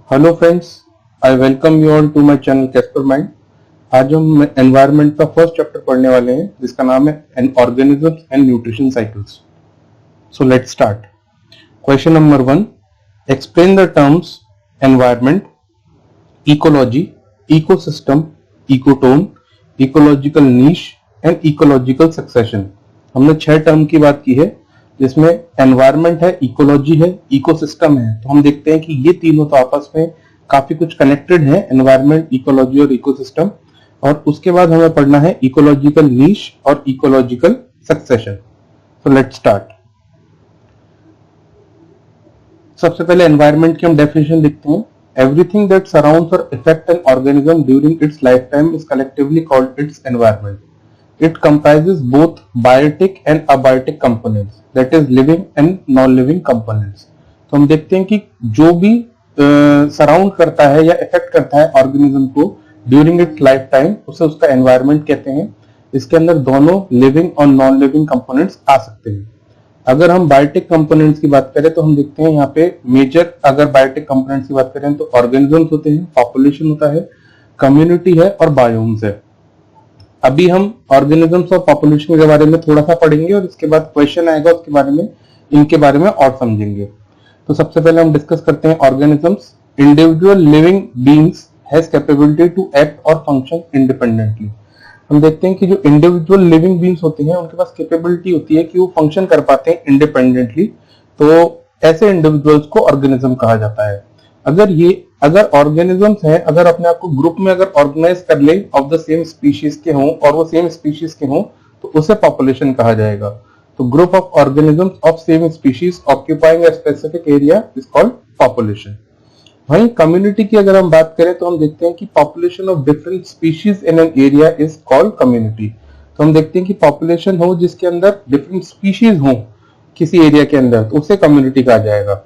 Hello friends, I welcome you all to my channel Casper mind. आज हम environment का first chapter पढ़ने वाले हैं जिसका नाम है N organisms and nutrition cycles. So let's start. Question number 1, explain the terms environment, ecology, ecosystem, ecotone, ecological niche and ecological succession. हमने 6 टर्म की बात की है जिसमें एनवायरनमेंट है, इकोलॉजी है, इकोसिस्टम है। तो हम देखते हैं कि ये तीनों तो आपस में काफी कुछ कनेक्टेड है, एनवायरनमेंट, इकोलॉजी और इकोसिस्टम। और उसके बाद हमें पढ़ना है इकोलॉजिकल नीश और ecological succession. So let's start. सबसे पहले एनवायरनमेंट की हम डेफिनेशन देखते हैं। एवरीथिंग दैट सराउंड्स और effect an organism during its life time is collectively called its environment. It comprises both biotic and abiotic components, that is living and non-living components. तो हम देखते हैं कि जो भी सराउंड करता है या इफेक्ट करता है ऑर्गेनिज्म को ड्यूरिंग इट्स लाइफ टाइम, उसे उसका एनवायरनमेंट कहते हैं। इसके अंदर दोनों लिविंग और नॉन लिविंग कंपोनेंट्स आ सकते हैं। अगर हम बायोटिक कंपोनेंट्स की बात करें तो हम देखते हैं यहाँ पे मेजर, अगर बायोटिक कंपोनेंट्स की बात करें तो ऑर्गेनिजम्स होते हैं, पॉपुलेशन होता है, कम्युनिटी है और बायोम्स है। अभी हम ऑर्गेनिजम्स और पॉपुलेशन के बारे में थोड़ा सा पढ़ेंगे और इसके बाद क्वेश्चन आएगा उसके बारे में, इनके बारे में और समझेंगे। तो सबसे पहले हम डिस्कस करते हैं organisms. Individual living beings has capability to act और फंक्शन इंडिपेंडेंटली। हम देखते हैं कि जो इंडिविजुअल लिविंग बीइंग्स होते हैं उनके पास कैपेबिलिटी होती है कि वो फंक्शन कर पाते हैं इंडिपेंडेंटली। तो ऐसे इंडिविजुअल्स को ऑर्गेनिज्म कहा जाता है। अगर ऑर्गेनिजम्स हैं, अगर अपने आप को ग्रुप में अगर ऑर्गेनाइज कर ले, ऑफ द सेम स्पीशीज के हों और वो सेम स्पीशीज के हों, तो उसे पॉपुलेशन कहा जाएगा। तो group of organisms of same species occupying a specific area is called population. वहीं कम्युनिटी की अगर हम बात करें तो हम देखते हैं कि population of different species in an area is called community. तो हम देखते हैं कि पॉपुलेशन हो जिसके अंदर डिफरेंट स्पीशीज हो किसी एरिया के अंदर, तो उसे कम्युनिटी कहा जाएगा।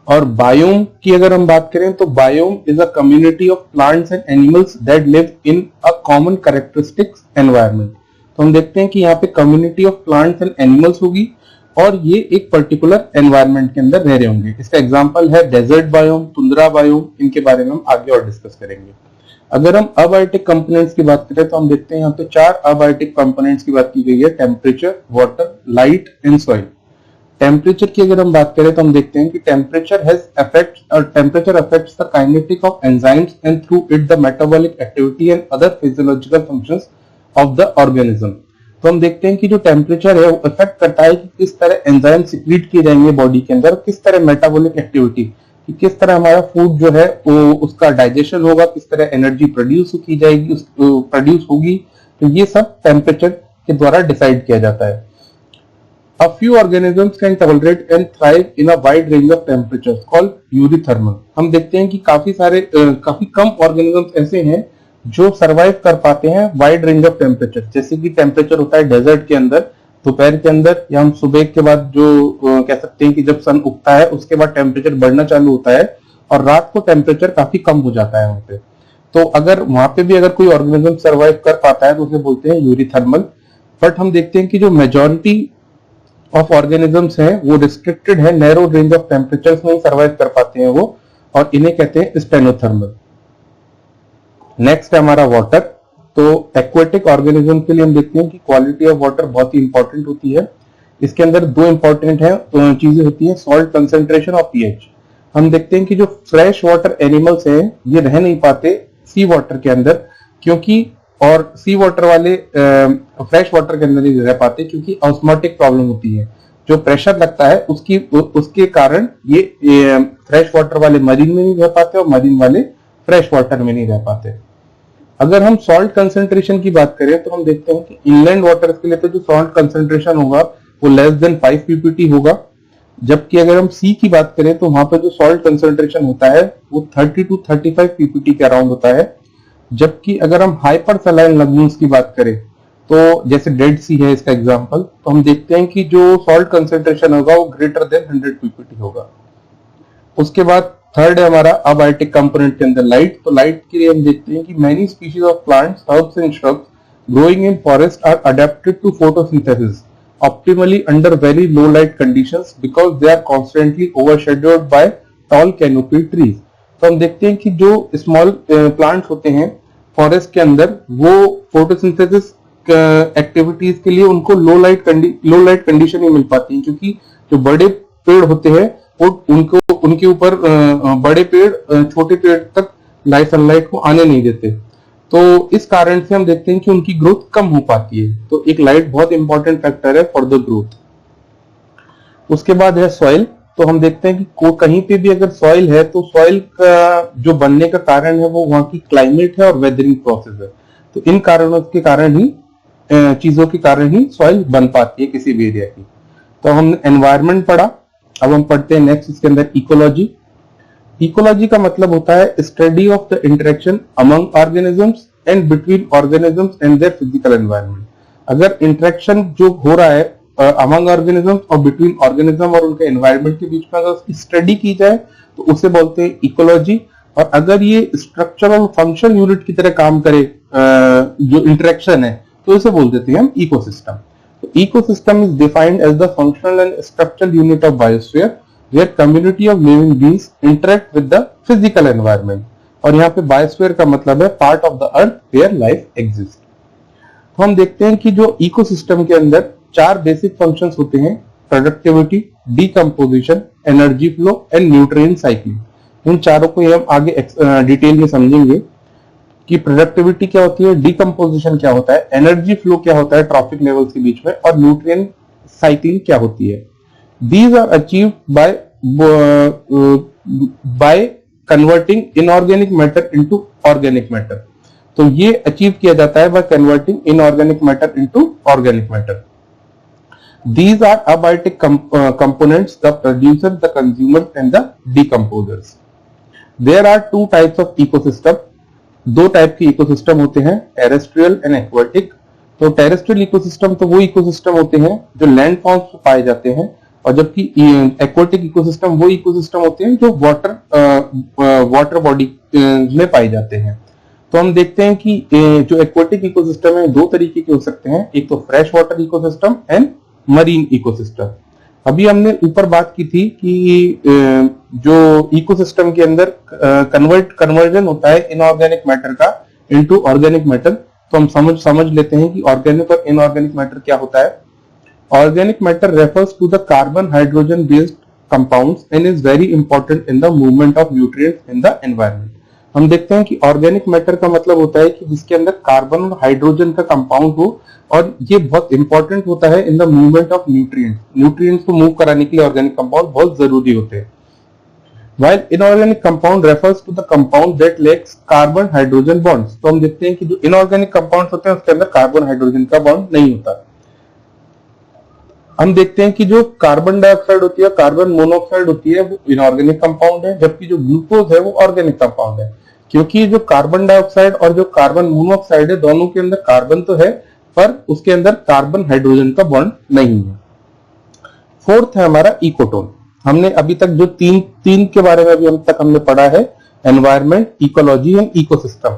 और बायोम की अगर हम बात करें तो biome is a community of plants and animals that live in a common characteristics environment. तो हम देखते हैं कि यहाँ पे community of plants and animals होगी और ये एक पर्टिकुलर एनवायरनमेंट के अंदर रह रहे होंगे। इसका एग्जांपल है डेजर्ट बायोम, तुंद्रा बायोम। इनके बारे में हम आगे और डिस्कस करेंगे। अगर हम अबायोटिक कंपोनेंट्स की बात करें तो हम देखते हैं यहाँ पे 4 अबायोटिक कंपोनेंट्स की बात की गई है: temperature, water, light and soil. Temperature की अगर हम बात करें तो हम देखते हैं कि temperature affects the kinetic of enzymes and through it the metabolic activity and other physiological functions of the organism. तो हम देखते हैं कि जो टेम्परेचर है वो इफेक्ट करता है कि किस तरह एंजाइम सिक्रीट किए जाएंगे बॉडी के अंदर, किस तरह मेटाबॉलिक एक्टिविटी, कि किस तरह हमारा फूड जो है वो उसका डाइजेशन होगा, किस तरह एनर्जी प्रोड्यूस की जाएगी, प्रोड्यूस होगी। तो ये सब टेम्परेचर के द्वारा डिसाइड किया जाता है। A few organisms can tolerate and thrive in a wide range of temperatures called eurythermal. हम देखते हैं कि काफी कम ऑर्गेनिजम्स ऐसे हैं जो सरवाइव कर पाते हैं वाइड रेंज ऑफ टेम्परेचर। जैसे कि टेम्परेचर होता है डेजर्ट के अंदर दोपहर के अंदर, या हम सुबह के बाद जो कह सकते हैं कि जब सन उगता है उसके बाद टेम्परेचर बढ़ना चालू होता है और रात को टेम्परेचर काफी कम हो जाता है वहां पे। तो अगर वहां पे भी अगर कोई ऑर्गेनिज्म सर्वाइव कर पाता है तो उसे बोलते हैं यूरिथर्मल। बट हम देखते हैं कि जो मेजोरिटी ऑफ ऑर्गेनिजम्स हैं वो रिस्ट्रिक्टेड है, नैरो रेंज ऑफ टेम्परेचर्स में सर्वाइव कर पाते हैं वो, और इन्हें कहते हैं स्टेनोथर्मल। नेक्स्ट है हमारा वाटर। तो एक्वेटिक ऑर्गेनिज्म के लिए हम देखते हैं कि क्वालिटी ऑफ वाटर बहुत ही इंपॉर्टेंट होती है। इसके अंदर 2 इंपॉर्टेंट है चीजें होती है, सॉल्ट कंसेंट्रेशन और पीएच। हम देखते हैं कि जो फ्रेश वाटर एनिमल्स हैं ये रह नहीं पाते सी वाटर के अंदर, क्योंकि और सी वाटर वाले फ्रेश वाटर के अंदर नहीं रह पाते क्योंकि ऑस्मोटिक प्रॉब्लम होती है। जो प्रेशर लगता है उसके कारण ये फ्रेश वाटर वाले मरीन में नहीं रह पाते और मरीन वाले फ्रेश वाटर में नहीं रह पाते। अगर हम सॉल्ट कंसेंट्रेशन की बात करें तो हम देखते हैं कि इनलैंड वाटर के लिए तो जो सॉल्ट कंसेंट्रेशन होगा वो लेस देन 5 ppt होगा, जबकि अगर हम सी की बात करें तो वहां पर जो सॉल्ट कंसेंट्रेशन होता है वो 30 to 35 ppt के अराउंड होता है। जबकि अगर हम हाइपर सलाइन लगून्स की बात करें तो जैसे डेड सी है इसका एग्जांपल, तो हम देखते हैं कि जो सॉल्ट कंसेंट्रेशन होगा वो ग्रेटर देन 100 ppt होगा। उसके बाद थर्ड है हमारा अबायोटिक कंपोनेंट के अंदर लाइट। तो लाइट के लिए हम देखते हैं कि many species of plants, herbs and shrubs growing in forest are adapted to photosynthesis optimally under very low light conditions because they are constantly overshadowed by tall canopy trees. तो हम देखते हैं कि जो स्मॉल प्लांट्स होते हैं forest के अंदर, वो फोटोसिंथेसिस एक्टिविटीज के लिए उनको लो लाइट कंडीशन ही मिल पाती है, क्योंकि जो बड़े पेड़ होते हैं वो उनके ऊपर बड़े पेड़ छोटे पेड़ तक सनलाइट को आने नहीं देते। तो इस कारण से हम देखते हैं कि उनकी ग्रोथ कम हो पाती है। तो एक लाइट बहुत इंपॉर्टेंट फैक्टर है फॉर द ग्रोथ। उसके बाद है सॉइल। तो हम देखते हैं कि कहीं पे भी अगर सॉइल है तो सॉइल का जो बनने का कारण है वो वहां की क्लाइमेट है और वेदरिंग प्रोसेस है। तो इन कारणों के कारण ही चीजों के कारण ही सॉइल बन पाती है किसी भी एरिया की। तो हमने एनवायरनमेंट पढ़ा। अब हम पढ़ते हैं नेक्स्ट इसके अंदर इकोलॉजी। इकोलॉजी का मतलब होता है study of the interaction among organisms and between organisms and their physical environment. अगर इंटरेक्शन जो हो रहा है अमंग ऑर्गेनिजम्स और बिटवीन ऑर्गेनिज्म और उनके एनवायरनमेंट के बीच में अगर उसकी स्टडी की जाए तो उसे बोलते हैं इकोलॉजी। और अगर ये स्ट्रक्चरल फंक्शन यूनिट की तरह काम करे जो इंटरेक्शन है तो इसे बोल देते हैं हम इकोसिस्टम। तो ecosystem is defined as the functional and structural unit of biosphere where community of living beings interact with the physical environment. और यहाँ पे बायोस्फीयर का मतलब है part of the earth where life exist. तो हम देखते हैं कि जो इकोसिस्टम के अंदर 4 बेसिक फंक्शंस होते हैं: productivity, decomposition, energy flow and nutrient cycling. इन चारों को हम आगे डिटेल में समझेंगे कि प्रोडक्टिविटी क्या होती है, डीकंपोजिशन क्या होता है, एनर्जी फ्लो क्या होता है ट्रॉफिक लेवल्स के बीच में, और न्यूट्रिएंट साइक्लिंग क्या होती है। These are achieved by converting inorganic matter into organic matter. तो ये अचीव किया जाता है by converting inorganic matter into organic matter. These are abiotic components: the producers, the consumers, and the decomposers. There are 2 types of ecosystem. 2 type के ecosystem होते हैं, terrestrial and aquatic. तो terrestrial ecosystem तो वो ecosystem होते हैं जो land forms पे पाए जाते हैं, और जबकि एक्वाटिक इकोसिस्टम वो इकोसिस्टम होते हैं जो वाटर बॉडी में पाए जाते हैं। तो हम देखते हैं कि जो एक्वाटिक इकोसिस्टम है 2 तरीके के हो सकते हैं, एक तो fresh water ecosystem and marine ecosystem. अभी हमने ऊपर बात की थी कि जो इकोसिस्टम के अंदर कन्वर्जन होता है इनऑर्गेनिक मैटर का इनटू ऑर्गेनिक मैटर। तो हम समझ लेते हैं कि ऑर्गेनिक और इनऑर्गेनिक मैटर क्या होता है। Organic matter refers to the carbon hydrogen based compounds and is very important in the movement of nutrients in the environment. हम देखते हैं कि ऑर्गेनिक मैटर का मतलब होता है कि जिसके अंदर कार्बन और हाइड्रोजन का कंपाउंड हो, और ये बहुत इंपॉर्टेंट होता है इन द मूवमेंट ऑफ न्यूट्रिएंट्स को मूव कराने के लिए ऑर्गेनिक कंपाउंड बहुत जरूरी होते हैं। While inorganic compound refers to the compound that lacks carbon hydrogen bonds। तो हम देखते हैं कि जो इनऑर्गेनिक कंपाउंड्स होते हैं उसके अंदर कार्बन हाइड्रोजन का बॉन्ड नहीं होता। हम देखते हैं कि जो कार्बन डाइऑक्साइड होती है, कार्बन मोनोऑक्साइड होती है, वो इनऑर्गेनिक कंपाउंड है, जबकि जो ग्लूकोज है वो ऑर्गेनिक कंपाउंड है। क्योंकि जो कार्बन डाइऑक्साइड और जो कार्बन मोनोऑक्साइड है दोनों के अंदर कार्बन तो है पर उसके अंदर कार्बन हाइड्रोजन का बॉन्ड नहीं है। 4th है हमारा इकोटोन। हमने अभी तक जो तीन के बारे में अभी हम तक हमने पढ़ा है, एनवायरनमेंट, इकोलॉजी एंड इकोसिस्टम।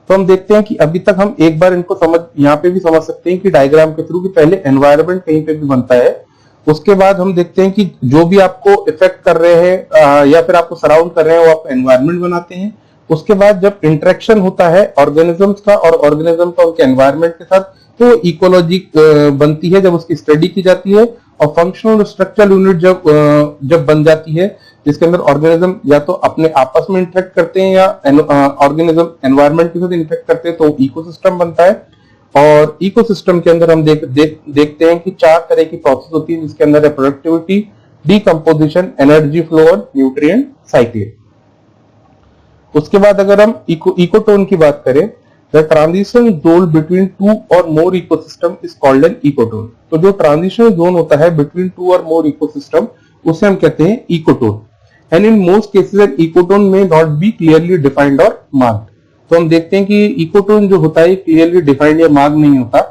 तो हम देखते हैं कि अभी तक हम एक बार इनको यहाँ पे भी समझ सकते हैं कि डायग्राम के थ्रू कि पहले एनवायरनमेंट कहीं पे भी बनता है, उसके बाद हम देखते हैं कि जो भी आपको इफेक्ट कर रहे हैं या फिर आपको सराउंड कर रहे हैं वो आप एनवायरनमेंट बनाते हैं। उसके बाद जब इंटरेक्शन होता है ऑर्गेनिजम्स का और ऑर्गेनिज्म का उनके एनवायरनमेंट के साथ, तो इकोलॉजी बनती है जब उसकी स्टडी की जाती है। और फंक्शनल स्ट्रक्चरल यूनिट जब बन जाती है जिसके अंदर ऑर्गेनिज्म या तो अपने आपस में इंटरेक्ट करते हैं या ऑर्गेनिज्म एनवायरनमेंट के साथ इंटरेक्ट करते हैं, तो इकोसिस्टम बनता है। और इकोसिस्टम के अंदर हम देखते हैं कि 4 तरह की प्रोसेस होती है जिसके अंदर है प्रोडक्टिविटी, डीकंपोजिशन, एनर्जी फ्लो और न्यूट्रिएंट साइक्लिंग। उसके बाद अगर हम इकोटोन की बात करें, the transition zone between 2 or more ecosystem is called an ecotone. तो जो ट्रांजिशन जोन होता है बिटवीन 2 और मोर इकोसिस्टम उसे हम कहते हैं ecotone. And in most cases an ecotone may not be clearly defined और मार्क्ड। तो हम देखते हैं कि इकोटोन जो होता है क्लियरली डिफाइंड या मार्क नहीं होता।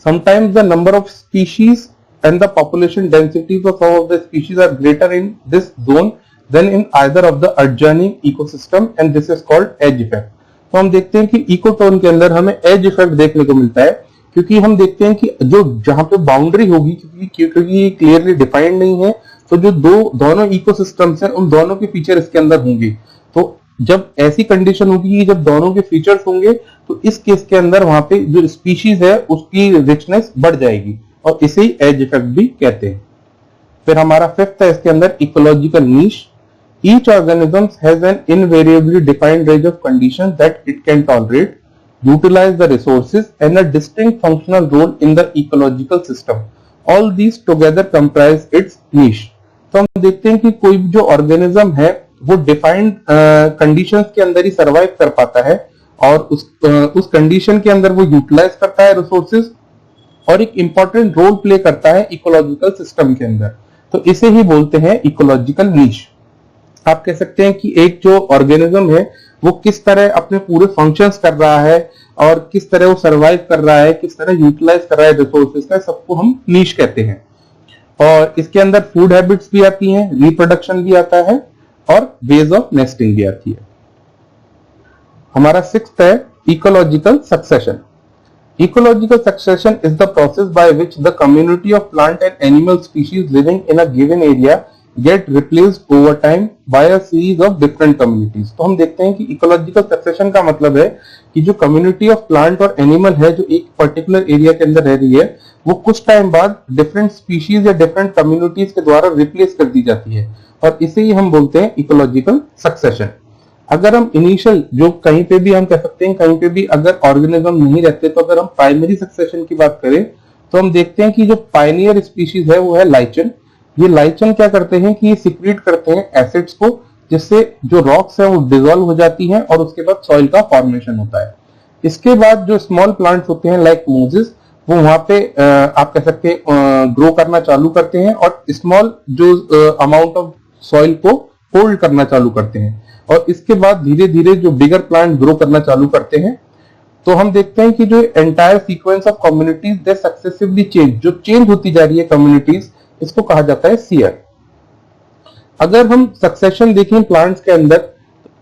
Sometimes the number of species and the population densities of some of the species are greater in this zone than in either of the adjoining ecosystem and this is called edge effect। तो हम देखते हैं कि ecotone के अंदर हमें as effect देखने को मिलता है, क्योंकि हम देखते हैं कि जो जहां पे बाउंड्री होगी क्योंकि क्लियरली डिफाइंड नहीं है, तो जो दोनों इकोसिस्टम्स हैं उन दोनों के फीचर इसके अंदर होंगे। तो जब ऐसी कंडीशन होगी, जब दोनों के फीचर्स होंगे, तो इस केस के अंदर वहां पे जो स्पीशीज है उसकी रिचनेस बढ़ जाएगी, और इसे ही एज इफेक्ट भी कहते हैं। फिर हमारा फिफ्थ है इसके अंदर ecological niche. Each organism has an invariably defined range of conditions that it can tolerate, utilize the resources and a distinct functional role in the ecological system. All these together comprise its niche. तो हम देखते हैं कि कोई जो organism है वो defined conditions के अंदर ही सरवाइव कर पाता है, और उस कंडीशन के अंदर वो यूटिलाइज करता है रिसोर्सेज, और एक इंपॉर्टेंट रोल प्ले करता है इकोलॉजिकल सिस्टम के अंदर। तो इसे ही बोलते हैं इकोलॉजिकल नीश। आप कह सकते हैं कि एक जो ऑर्गेनिज्म है वो किस तरह अपने पूरे फंक्शंस कर रहा है, और किस तरह वो सरवाइव कर रहा है, किस तरह यूटिलाइज कर रहा है रिसोर्सेज का, सबको हम नीश कहते हैं। और इसके अंदर फूड हैबिट्स भी आती हैं, रिप्रोडक्शन भी आता है, और वेज ऑफ नेस्टिंग भी आती है। हमारा सिक्स्थ है ecological succession. Ecological succession is the process by which the community of plant and animal species living in a given area get replaced over time by a series of different communities. तो हम देखते हैं कि ecological succession का मतलब है कि जो community of plant और animal है जो एक particular area के अंदर रह रही है, वो कुछ टाइम बाद different species या different communities के द्वारा replace कर दी जाती है, और इसे ही हम बोलते हैं ecological succession। अगर हम इनिशियल जो कहीं पे भी हम कह सकते हैं, कहीं पे भी अगर ऑर्गेनिज्म नहीं रहते, तो अगर हम प्राइमरी सक्सेशन की बात करें तो हम देखते हैं कि जो पायनियर स्पीशीज है वो है लाइचन। ये लाइचन क्या करते हैं कि ये सिक्रीट करते हैं एसिड्स को, जिससे जो रॉक्स है वो डिसॉल्व हो जाती हैं, और उसके बाद सॉइल का फॉर्मेशन होता है। इसके बाद जो स्मॉल प्लांट्स होते हैं लाइक मोजेस, वो वहां पे आप कह सकते हैं ग्रो करना चालू करते हैं, और स्मॉल जो अमाउंट ऑफ सॉइल को होल्ड करना चालू करते हैं, और इसके बाद धीरे धीरे जो बिगर प्लांट ग्रो करना चालू करते हैं। तो हम देखते हैं कि जो entire sequence of communities they successively change, जो चेंज होती जा रही है कम्युनिटीज, इसको कहा जाता है सियर। अगर हम सक्सेशन देखें प्लांट्स के अंदर,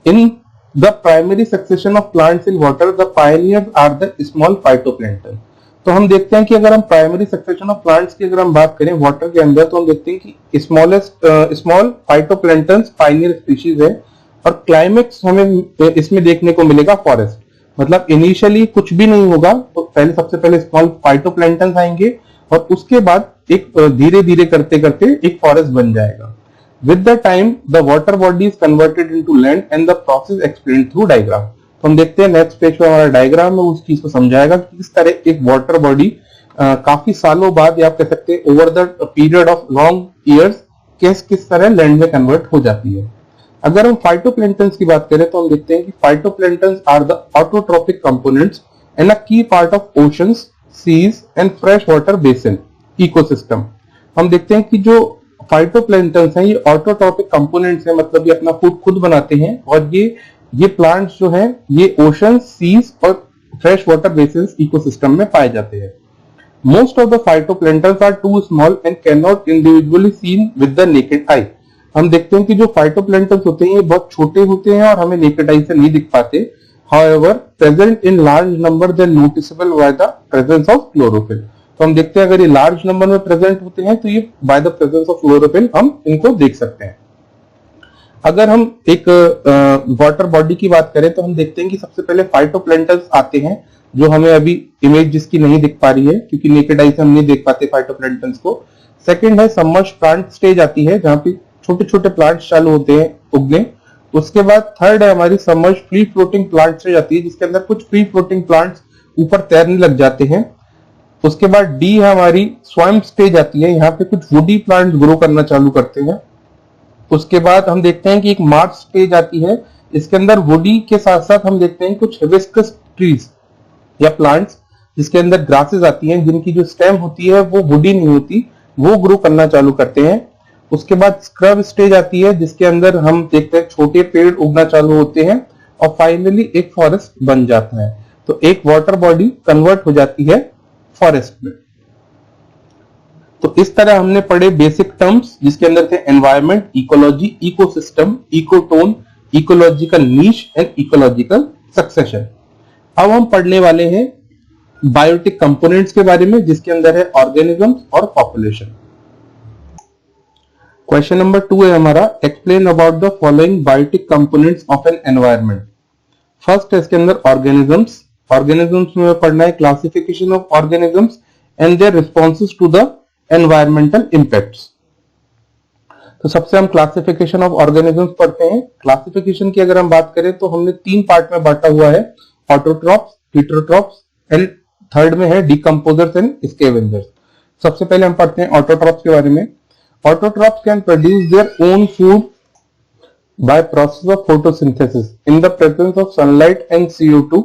in the primary succession of plants in water the pioneers are the small phytoplankton. तो हम देखते हैं कि अगर हम प्राइमरी सक्सेशन ऑफ प्लांट्स की अगर हम बात करें वाटर के अंदर, तो हम देखते हैं कि स्मॉल फाइटोप्लैंक्टन्स पायनियर स्पीशीज है, और क्लाइमेक्स हमें इसमें देखने को मिलेगा फॉरेस्ट। मतलब इनिशियली कुछ भी नहीं होगा, तो पहले सबसे पहले स्मॉल फाइटोप्लैंक्टन्स आएंगे, और उसके बाद एक धीरे धीरे करते करते एक फॉरेस्ट बन जाएगा। With the time the water body is converted into land and the process explained through diagram. तो हम देखते हैं नेक्स्ट पेज पे हमारा डायग्राम में उस चीज को समझाएगा कि किस तरह एक वाटर बॉडी काफी सालों बाद, या आप कह सकते हैं over the period of long years किस तरह लैंड में कन्वर्ट हो जाती है। अगर हम फाइटोप्लैंक्टन्स की बात करें तो हम देखते हैं कि phytoplanktons are the autotrophic components and a key part of oceans, seas and fresh water basin ecosystem. हम देखते हैं कि जो फाइटोप्लैंक्टन्स हैं ये ऑटोट्रॉपिक कंपोनेंट्स हैं, मतलब ये अपना फूड खुद बनाते हैं, और ये प्लांट्स जो हैं ये ओशन, सीज और फ्रेश वाटर बेसिन इकोसिस्टम में पाए जाते हैं। Most of the phytoplanktons are too small and can not individually seen with the naked eye. हम देखते हैं कि जो फाइटोप्लैंक्टन्स होते हैं ये बहुत छोटे होते हैं और हमें नेकेड आई से नहीं दिख पाते। However, present in large number then noticeable by the presence of chlorophyll। तो हम देखते हैं अगर ये लार्ज नंबर में प्रेजेंट होते हैं तो ये by the presence of chlorophyll हम इनको देख सकते हैं। अगर हम एक वाटर बॉडी की बात करें तो हम देखते हैं कि सबसे पहले फाइटोप्लैंक्टन्स आते हैं, जो हमें अभी इमेज जिसकी नहीं दिख पा रही है क्योंकि नेकेड आई से हम नहीं देख पाते फाइटोप्लैंक्टन्स को। सेकंड है सबमर्ज्ड प्लांट स्टेज आती है, जहां पे छोटे छोटे प्लांट्स चालू होते हैं उगने। उसके बाद थर्ड है हमारी submerged free floating plant stage आती है, जिसके अंदर कुछ फ्री फ्लोटिंग प्लांट्स ऊपर तैरने लग जाते हैं। उसके बाद डी है हमारी स्वैम्प स्टेज आती है, यहाँ पे कुछ वुडी प्लांट्स ग्रो करना चालू करते हैं। उसके बाद हम देखते हैं कि एक मार्च स्टेज आती है, इसके अंदर वुडी के साथ साथ हम देखते हैं कुछ हिबिस्कस ट्रीज या प्लांट्स जिसके अंदर ग्रासेस आती हैं, जिनकी जो स्टेम होती है वो वुडी नहीं होती, वो ग्रो करना चालू करते हैं। उसके बाद स्क्रब स्टेज आती है, जिसके अंदर हम देखते हैं छोटे पेड़ उगना चालू होते हैं, और फाइनली एक फॉरेस्ट बन जाता है। तो एक वाटर बॉडी कन्वर्ट हो जाती है फॉरेस्ट में। तो इस तरह हमने पढ़े बेसिक टर्म्स, जिसके अंदर थे environment, ecology, ecosystem, ecotone, ecological niche and ecological succession. अब हम पढ़ने वाले हैं बायोटिक कंपोनेंट्स के बारे में, जिसके अंदर है ऑर्गेनिजम्स और पॉपुलेशन। क्वेश्चन नंबर 2 है हमारा, explain about the following biotic components of an environment. First है इसके अंदर ऑर्गेनिजम्स। ऑर्गेनिजम्स में पढ़ना है classification of organisms and their responses to the environmental impacts. तो सबसे हम क्लासिफिकेशन ऑफ ऑर्गेनिजम्स पढ़ते हैं। क्लासिफिकेशन की अगर हम बात करें तो हमने 3 पार्ट में बांटा हुआ है, ऑटोट्रॉप्स, हेटेरोट्रॉप्स एंड थर्ड में है डिकम्पोजर्स एंड स्कैवेंजर्स। सबसे पहले हम पढ़ते हैं ऑटोट्रॉप्स के बारे में। Autotrophs can produce their own food by process of photosynthesis in the presence of sunlight and CO2,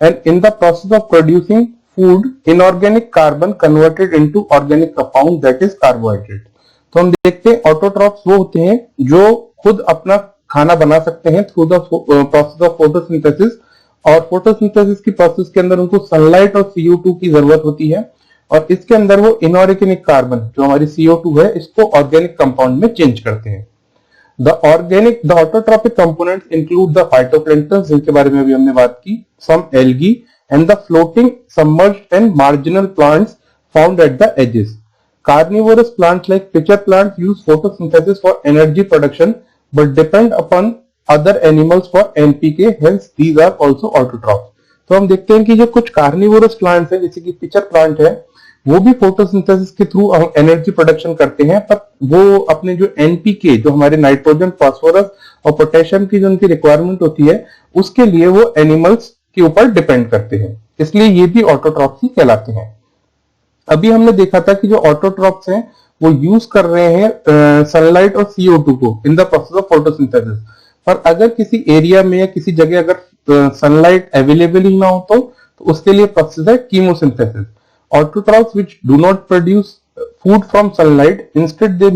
and in the process of producing food, inorganic carbon converted into organic compound that is carbohydrate। तो हम देखते हैं autotrophs वो होते हैं जो खुद अपना खाना बना सकते हैं through the process of photosynthesis, और फोटोसिंथेसिस की प्रोसेस के अंदर उनको सनलाइट और CO2 की जरूरत होती है, और इसके अंदर वो इनऑर्गेनिक कार्बन जो हमारी CO2 है इसको ऑर्गेनिक कंपाउंड में चेंज करते हैं। The autotrophic components include the phytoplankton, जिनके बारे में भी हमने बात की, some algae and the floating submerged and marginal plants found at the edges. Carnivorous plants like pitcher plants use photosynthesis for energy production but depend upon other animals for NPK, hence these are also autotrophs. तो हम देखते हैं कि जो कुछ carnivorous plants हैं जैसे कि पिचर प्लांट है वो भी फोटोसिंथेसिस के थ्रू एनर्जी प्रोडक्शन करते हैं, पर वो अपने जो NPK जो हमारे नाइट्रोजन, फास्फोरस और पोटेशियम की जो उनकी रिक्वायरमेंट होती है उसके लिए वो एनिमल्स के ऊपर डिपेंड करते हैं, इसलिए ये भी ऑटोट्रॉप्स ही कहलाते हैं। अभी हमने देखा था कि जो ऑटोट्रॉप्स हैं वो यूज कर रहे हैं सनलाइट और CO2 को इन द प्रोसेस ऑफ फोटोसिंथेसिस, पर अगर किसी एरिया में या किसी जगह अगर सनलाइट अवेलेबल ही ना हो तो उसके लिए प्रोसेस है chemosynthesis. Autotrophs which do not produce food from sunlight, instead they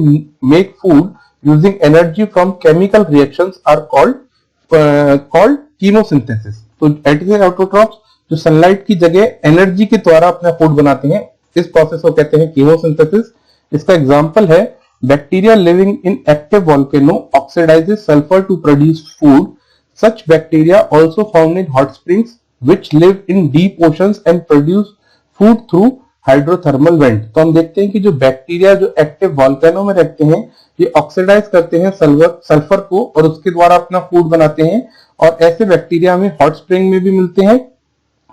make food using energy from chemical reactions are called chemosynthesis। तो ऐसे autotrophs जो सनलाइट की जगह एनर्जी के द्वारा अपना फूड बनाते हैं, इस प्रोसेस को कहते हैं कीमोसिंथेसिस। इसका एग्जांपल है bacteria living in active volcano oxidises sulphur to produce food. Such bacteria also found in hot springs which live in deep oceans and produce food through hydrothermal vent. तो हम देखते हैं कि जो बैक्टीरिया जो active volcano में रहते हैं ये ऑक्सीडाइज करते हैं सल्फर को और उसके द्वारा अपना फूड बनाते हैं, और ऐसे बैक्टीरिया हमें हॉट स्प्रिंग में भी मिलते हैं,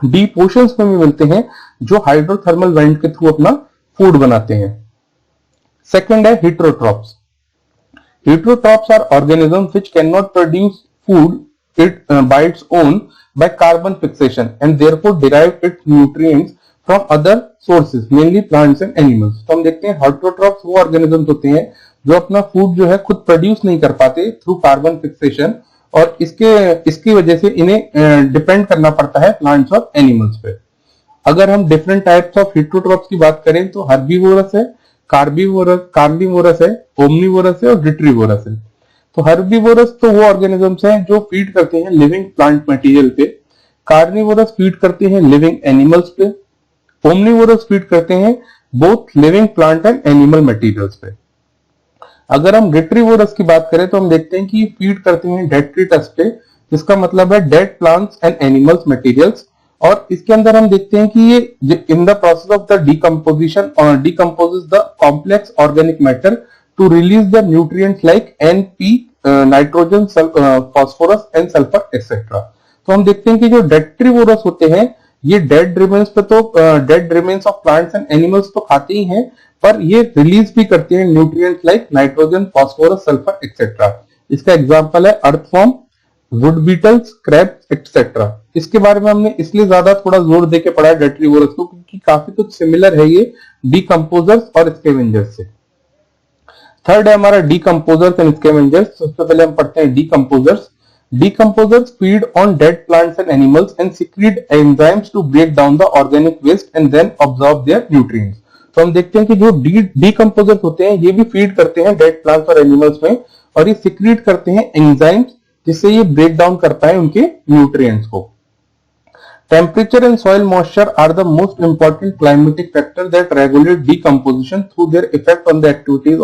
डीप ओशंस में भी मिलते हैं, जो हाइड्रोथर्मल वेंट के थ्रू अपना फूड बनाते हैं। सेकंड है heterotrophs. Heterotrophs are organisms which can not produce food by its own by carbon fixation and therefore derive its nutrients from other sources, mainly plants and animals। तो हम देखते हैं heterotrophs वो organisms होते हैं जो अपना फूड जो है खुद प्रोड्यूस नहीं कर पाते थ्रू कार्बन फिक्सेशन, और इसकी वजह से इन्हें डिपेंड करना पड़ता है प्लांट्स और एनिमल्स पे। अगर हम डिफरेंट टाइप्स ऑफ हेटेरोट्रॉप्स की बात करें तो हर्बीवोरस है, कार्निवोरस है, ओमनीवोरस है और डिट्रीवोरस है। तो हर्बीवोरस तो वो ऑर्गेनिजम्स हैं जो फीड करते हैं लिविंग प्लांट मटेरियल पे, कार्निवोरस फीड करते हैं लिविंग एनिमल्स पे, ओमनीवोरस फीड करते हैं both living plant and animal materials पे। अगर हम डिट्रीवोरस की बात करें तो हम देखते हैं कि फीड करते हैं डेट्रिटस पे, जिसका मतलब है dead plants and animals materials, और इसके अंदर हम देखते हैं कि ये in the process of the decomposition और decomposes the complex organic matter to release the nutrients like NP, nitrogen, phosphorus and sulphur etcetera. तो हम देखते हैं कि जो डेट्रीवोरस होते हैं ये dead remains of plants and animals तो खाते ही हैं, पर ये रिलीज भी करते हैं nutrients like nitrogen, phosphorus, sulphur etcetera. इसका एग्जांपल है earthworm, wood beetles, crabs etcetera. इसके बारे में हमने इसलिए ज्यादा थोड़ा जोर देके पढ़ा है डेट्रीवोरस को क्योंकि काफी कुछ सिमिलर है ये डिकम्पोजर्स और स्कैवेंजर्स से। थर्ड है हमारा डिकम्पोजर्स एंड स्कैवेंजर्स। सबसे पहले हम पढ़ते हैं decomposers. Decomposes feed on dead plants and animals and secrete enzymes to break down the organic waste and then absorb their nutrients। तो हम देखते हैं कि जो डिकम्पोजर्स होते हैं ये भी फीड करते हैं डेड प्लांट्स और एनिमल्स में, और ये सिक्रीट करते हैं एंजाइम्स जिससे ये ब्रेक डाउन कर पाए उनके न्यूट्रिएंट्स को। Temperature and soil moisture are the most important climatic factors that regulate decomposition through their effect on the activities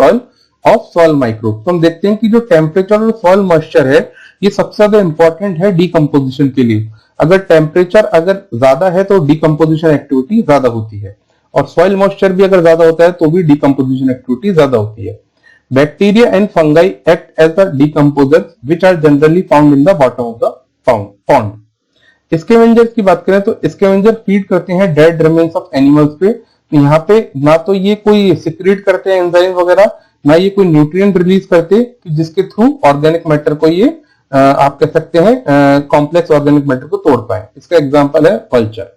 of soil microbes। तो हम देखते हैं कि जो टेम्परेचर और सॉइल मॉइस्चर है ये सबसे ज्यादा इंपॉर्टेंट है डिकम्पोजिशन के लिए। अगर टेम्परेचर अगर ज्यादा है तो डिकम्पोजिशन एक्टिविटी ज्यादा होती है, और सॉइल मॉइस्चर भी अगर ज्यादा होता है तो भी डिकम्पोजिशन एक्टिविटी ज्यादा होती है। Bacteria and fungi act as the decomposers which are generally found in the bottom of the pond. Scavengers की बात करें तो स्कैवेंजर फीड करते हैं डेड रिमेन्स ऑफ एनिमल्स पे। यहाँ पे ना तो ये कोई सिक्रेट करते हैं एंजाइम वगैरह, ना ये कोई न्यूट्रिएंट रिलीज करते कि जिसके थ्रू ऑर्गेनिक मैटर को ये आप कह सकते हैं कॉम्प्लेक्स ऑर्गेनिक मैटर को तोड़ पाए। इसका एग्जांपल है कल्चर।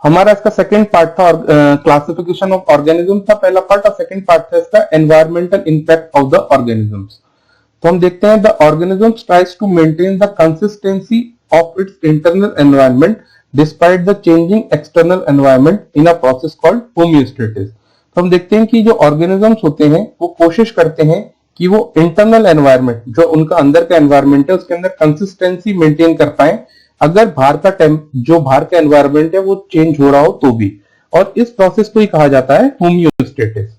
हमारा इसका सेकंड पार्ट था क्लासिफिकेशन ऑफ ऑर्गेनिज्म था पहला पार्ट, और सेकंड पार्ट था इसका environmental impact of the organisms. तो हम देखते हैं the organisms tries to maintain the consistency of its internal environment despite the changing external environment in a process called homeostasis. तो हम देखते हैं कि जो ऑर्गेनिजम्स होते हैं वो कोशिश करते हैं कि वो इंटरनल एनवायरनमेंट जो उनका अंदर का एनवायरनमेंट है उसके अंदर कंसिस्टेंसी मेंटेन कर पाए, अगर बाहर का एनवायरनमेंट है वो चेंज हो रहा हो तो भी, और इस प्रोसेस को ही कहा जाता है homeostasis.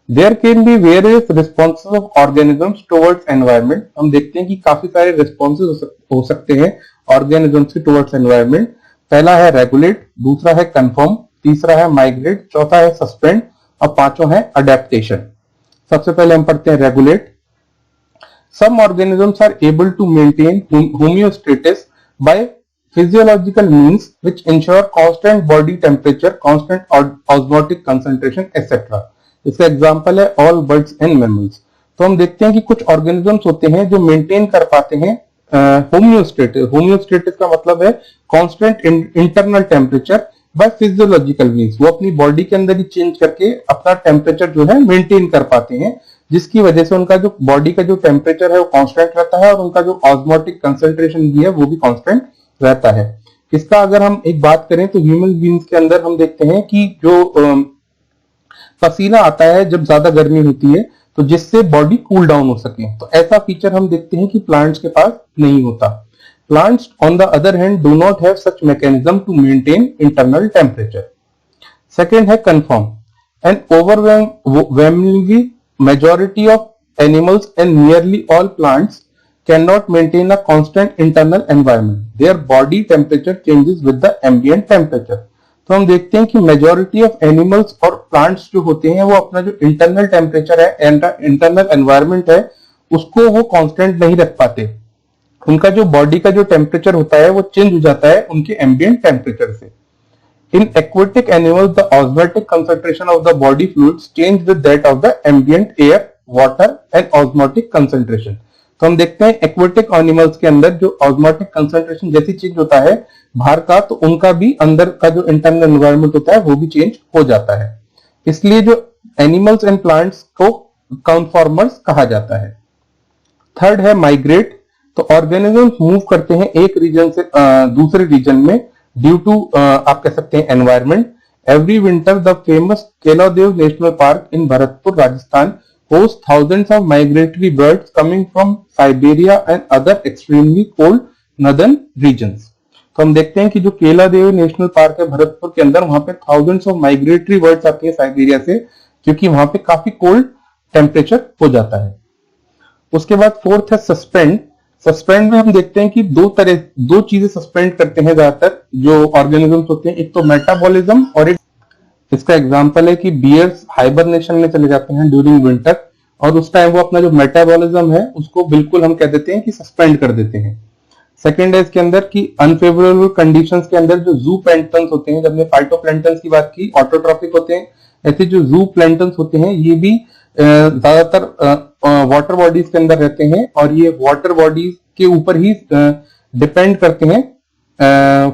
There can be various responses of organisms towards environment. हम देखते हैं कि काफी सारे रिस्पॉन्सेज हो सकते हैं ऑर्गेनिजम्स के टुवर्ड्स एनवायरनमेंट। पहला है रेगुलेट, दूसरा है कन्फर्म, तीसरा है माइग्रेट, चौथा है सस्पेंड और पांचवा है अडेप्टेशन। सबसे पहले हम पढ़ते हैं regulate. Some organisms are able to maintain homeostasis by physiological means which ensure constant body temperature, constant osmotic concentration etc. इसका एग्जांपल है all birds and mammals। तो हम देखते हैं कि कुछ ऑर्गेनिजम्स होते हैं जो मेंटेन कर पाते हैं होमियोस्टेसिस। होमियोस्टेसिस का मतलब है constant internal temperature by physiological means. वो अपनी बॉडी के अंदर ही चेंज करके अपना टेम्परेचर जो है मेंटेन कर पाते हैं, जिसकी वजह से उनका जो बॉडी का जो टेम्परेचर है वो कांस्टेंट रहता है और उनका जो ऑस्मोटिक कंसंट्रेशन भी है वो भी कांस्टेंट रहता है। इसका अगर हम एक बात करें तो ह्यूमन बींग्स के अंदर हम देखते हैं कि जो पसीना आता है जब ज्यादा गर्मी होती है तो जिससे बॉडी कूल डाउन हो सके, तो ऐसा फीचर हम देखते हैं कि प्लांट्स के पास नहीं होता। Plants on the other hand do not have such mechanism to maintain internal temperature. Second है confirm. An overwhelmingly majority of animals and nearly all plants cannot maintain a constant internal environment. Their body temperature changes with the ambient temperature. तो हम देखते हैं कि majority of animals और plants जो होते हैं वो अपना जो इंटरनल टेम्परेचर है, इंटरनल एनवायरनमेंट है, उसको वो कांस्टेंट नहीं रख पाते। उनका जो बॉडी का जो टेम्परेचर होता है वो चेंज हो जाता है उनके एम्बियंट टेम्परेचर से। In aquatic animals, the osmotic concentration of the body fluids change with that of the ambient air, water and osmotic concentration. तो हम देखते हैं एक्वेटिक एनिमल्स के अंदर जो ऑस्मोटिक कंसंट्रेशन जैसे चेंज होता है बाहर का, तो उनका भी अंदर का जो इंटरनल एनवायरनमेंट होता है वो भी चेंज हो जाता है। इसलिए जो एनिमल्स एंड प्लांट्स को कन्फॉर्मर्स कहा जाता है। थर्ड है माइग्रेट। तो ऑर्गेनिजम्स मूव करते हैं एक रीजन से दूसरे रीजन में ड्यू टू आप कह सकते हैं environment. Every winter the famous Keoladeo national park in Bharatpur Rajasthan hosts thousands of migratory birds coming from Siberia and other extremely cold northern regions. तो हम देखते हैं कि जो केलादेव नेशनल पार्क है भरतपुर के अंदर, वहां पे थाउजेंड्स ऑफ माइग्रेटरी बर्ड्स आती है साइबेरिया से, क्योंकि वहां पे काफी कोल्ड टेम्परेचर हो जाता है। उसके बाद फोर्थ है सस्पेंड। सस्पेंड में हम देखते हैं कि दो चीजें सस्पेंड करते हैं ज्यादातर जो ऑर्गेनिजम्स होते हैं, एक तो मेटाबॉलिज्म और एक, इसका एग्जांपल है कि बियर्स हाइबरनेशन में चले जाते हैं ड्यूरिंग विंटर और उस टाइम वो अपना जो मेटाबॉलिज्म है उसको बिल्कुल हम कह देते हैं कि सस्पेंड कर देते हैं। सेकेंड है इसके अंदर कि अनफेवरेबल कंडीशंस के अंदर जो जू प्लैंक्टन्स होते हैं, जब हमने फाइटोप्लैंक्टन्स की बात की, ऑटोट्रॉफिक होते हैं, ऐसे जो जू प्लैंक्टन्स होते हैं ये भी ज्यादातर वाटर बॉडीज के अंदर रहते हैं और ये वाटर बॉडीज के ऊपर ही डिपेंड करते हैं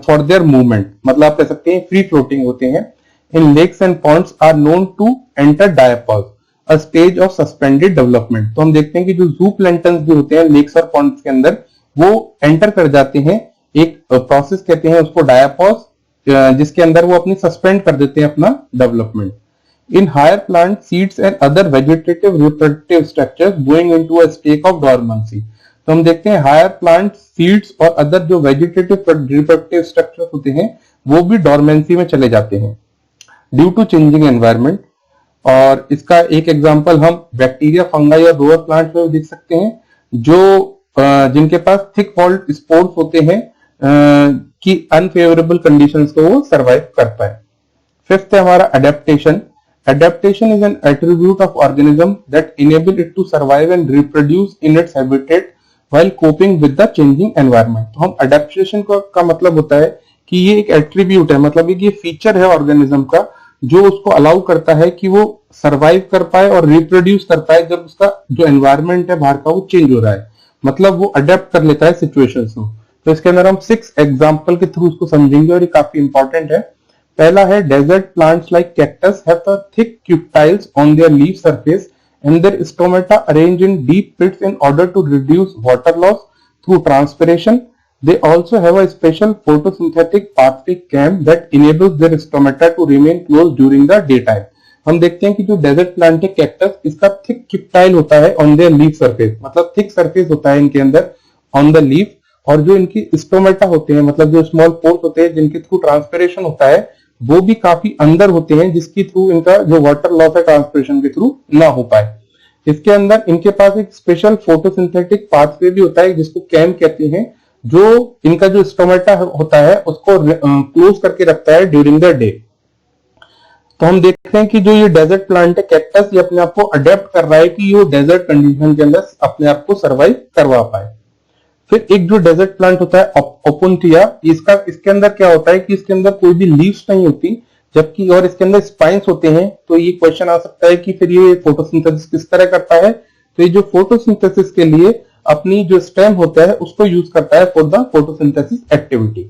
फॉर देयर मूवमेंट, मतलब आप कह सकते हैं फ्री फ्लोटिंग होते हैं। In lakes and ponds are known to enter diapause, a stage of suspended development. तो हम देखते हैं कि जो जू प्लैंक्टन्स भी होते हैं लेक्स और पॉन्ड्स के अंदर वो एंटर कर जाते हैं एक प्रोसेस कहते हैं उसको डायपॉज, जिसके अंदर वो अपनी सस्पेंड कर देते हैं अपना development. In higher plants, seeds and other vegetative reproductive structures going into a state of dormancy. तो हम देखते हैं हायर प्लांट, सीड्स और अदर जो वेजिटेटिव रिप्रोडक्टिव स्ट्रक्चर होते हैं वो भी डॉर्मेंसी में चले जाते हैं ड्यू टू चेंजिंग एनवायरनमेंट। और इसका एक एग्जांपल हम बैक्टीरिया, फंगाई और लोअर प्लांट्स में देख सकते हैं जो जिनके पास थिक वॉल्ड स्पोर्स होते हैं कि अनफेवरेबल कंडीशंस को वो सर्वाइव कर पाए। फिफ्थ है हमारा adaptation. Adaptation is an attribute of organism that enable it to survive and reproduce in its habitat while coping with the changing environment. तो हम adaptation का मतलब होता है कि ये एक एट्रीब्यूट है, मतलब ये फीचर है ऑर्गेनिज्म का जो उसको अलाउ करता है कि वो सरवाइव कर पाए और रिप्रोड्यूस कर पाए जब उसका जो एनवायरमेंट है बाहर का वो चेंज हो रहा है, मतलब वो अडेप्ट कर लेता है सिचुएशंस को। तो इसके अंदर हम 6 एग्जांपल के थ्रू उसको समझेंगे और ये काफी इंपॉर्टेंट है। पहला है desert plants like cactus have the thick cuticles on their leaf surface and their stomata arranged in deep pits in order to reduce water loss through transpiration. They also have a special photosynthetic pathway CAM that enables their stomata to remain closed during the daytime. हम देखते हैं कि जो desert plant है cactus, इसका thick क्यूटाइल होता है on their leaf surface, मतलब थिक सरफेस होता है इनके अंदर ऑन द लीफ, और जो इनकी स्टोमेटा होते हैं मतलब जो स्मॉल पोर्स होते हैं जिनके थ्रू ट्रांसपिरेशन होता है वो भी काफी अंदर होते हैं, जिसके थ्रू इनका जो वाटर लॉस है ट्रांसपिरेशन के थ्रू ना हो पाए। इसके अंदर इनके पास एक स्पेशल फोटोसिंथेटिक पाथवे भी होता है जिसको कैम कहते हैं, जो इनका जो स्टोमेटा होता है उसको क्लोज करके रखता है ड्यूरिंग द डे। तो हम देखते हैं कि जो ये डेजर्ट प्लांट है कैक्टस, ये अपने आप को अडेप्ट कर रहा है कि ये डेजर्ट कंडीशन के अंदर अपने आप को सर्वाइव करवा पाए। फिर एक जो डेजर्ट प्लांट होता है ओपुंटिया, इसके अंदर क्या होता है कि इसके अंदर कोई भी लीव्स नहीं होती, जबकि और इसके अंदर स्पाइन्स होते हैं। तो ये क्वेश्चन आ सकता है कि फिर ये फोटोसिंथेसिस किस तरह करता है, तो ये जो फोटोसिंथेसिस के लिए अपनी जो स्टेम होता है उसको यूज करता है for the photosynthesis activity.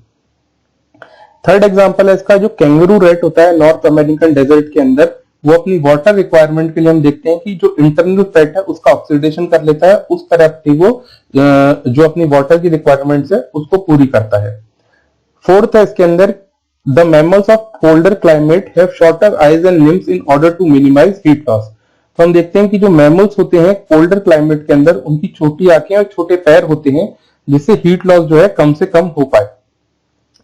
Third example है इसका जो कैंगरू रेट होता है नॉर्थ अमेरिकन डेजर्ट के अंदर, वो अपनी वाटर रिक्वायरमेंट के लिए हम देखते हैं कि जो इंटरनल फैट है उसका ऑक्सीडेशन कर लेता है, उस तरह से वो जो अपनी वाटर की रिक्वायरमेंट्स है उसको पूरी करता है। फोर्थ है इसके अंदर the mammals of colder climate have shorter eyes and limbs in order to minimise heat loss. तो हम देखते हैं कि जो मैमल्स होते हैं कोल्डर क्लाइमेट के अंदर उनकी छोटी आंखें और छोटे पैर होते हैं जिससे हीट लॉस जो है कम से कम हो पाए।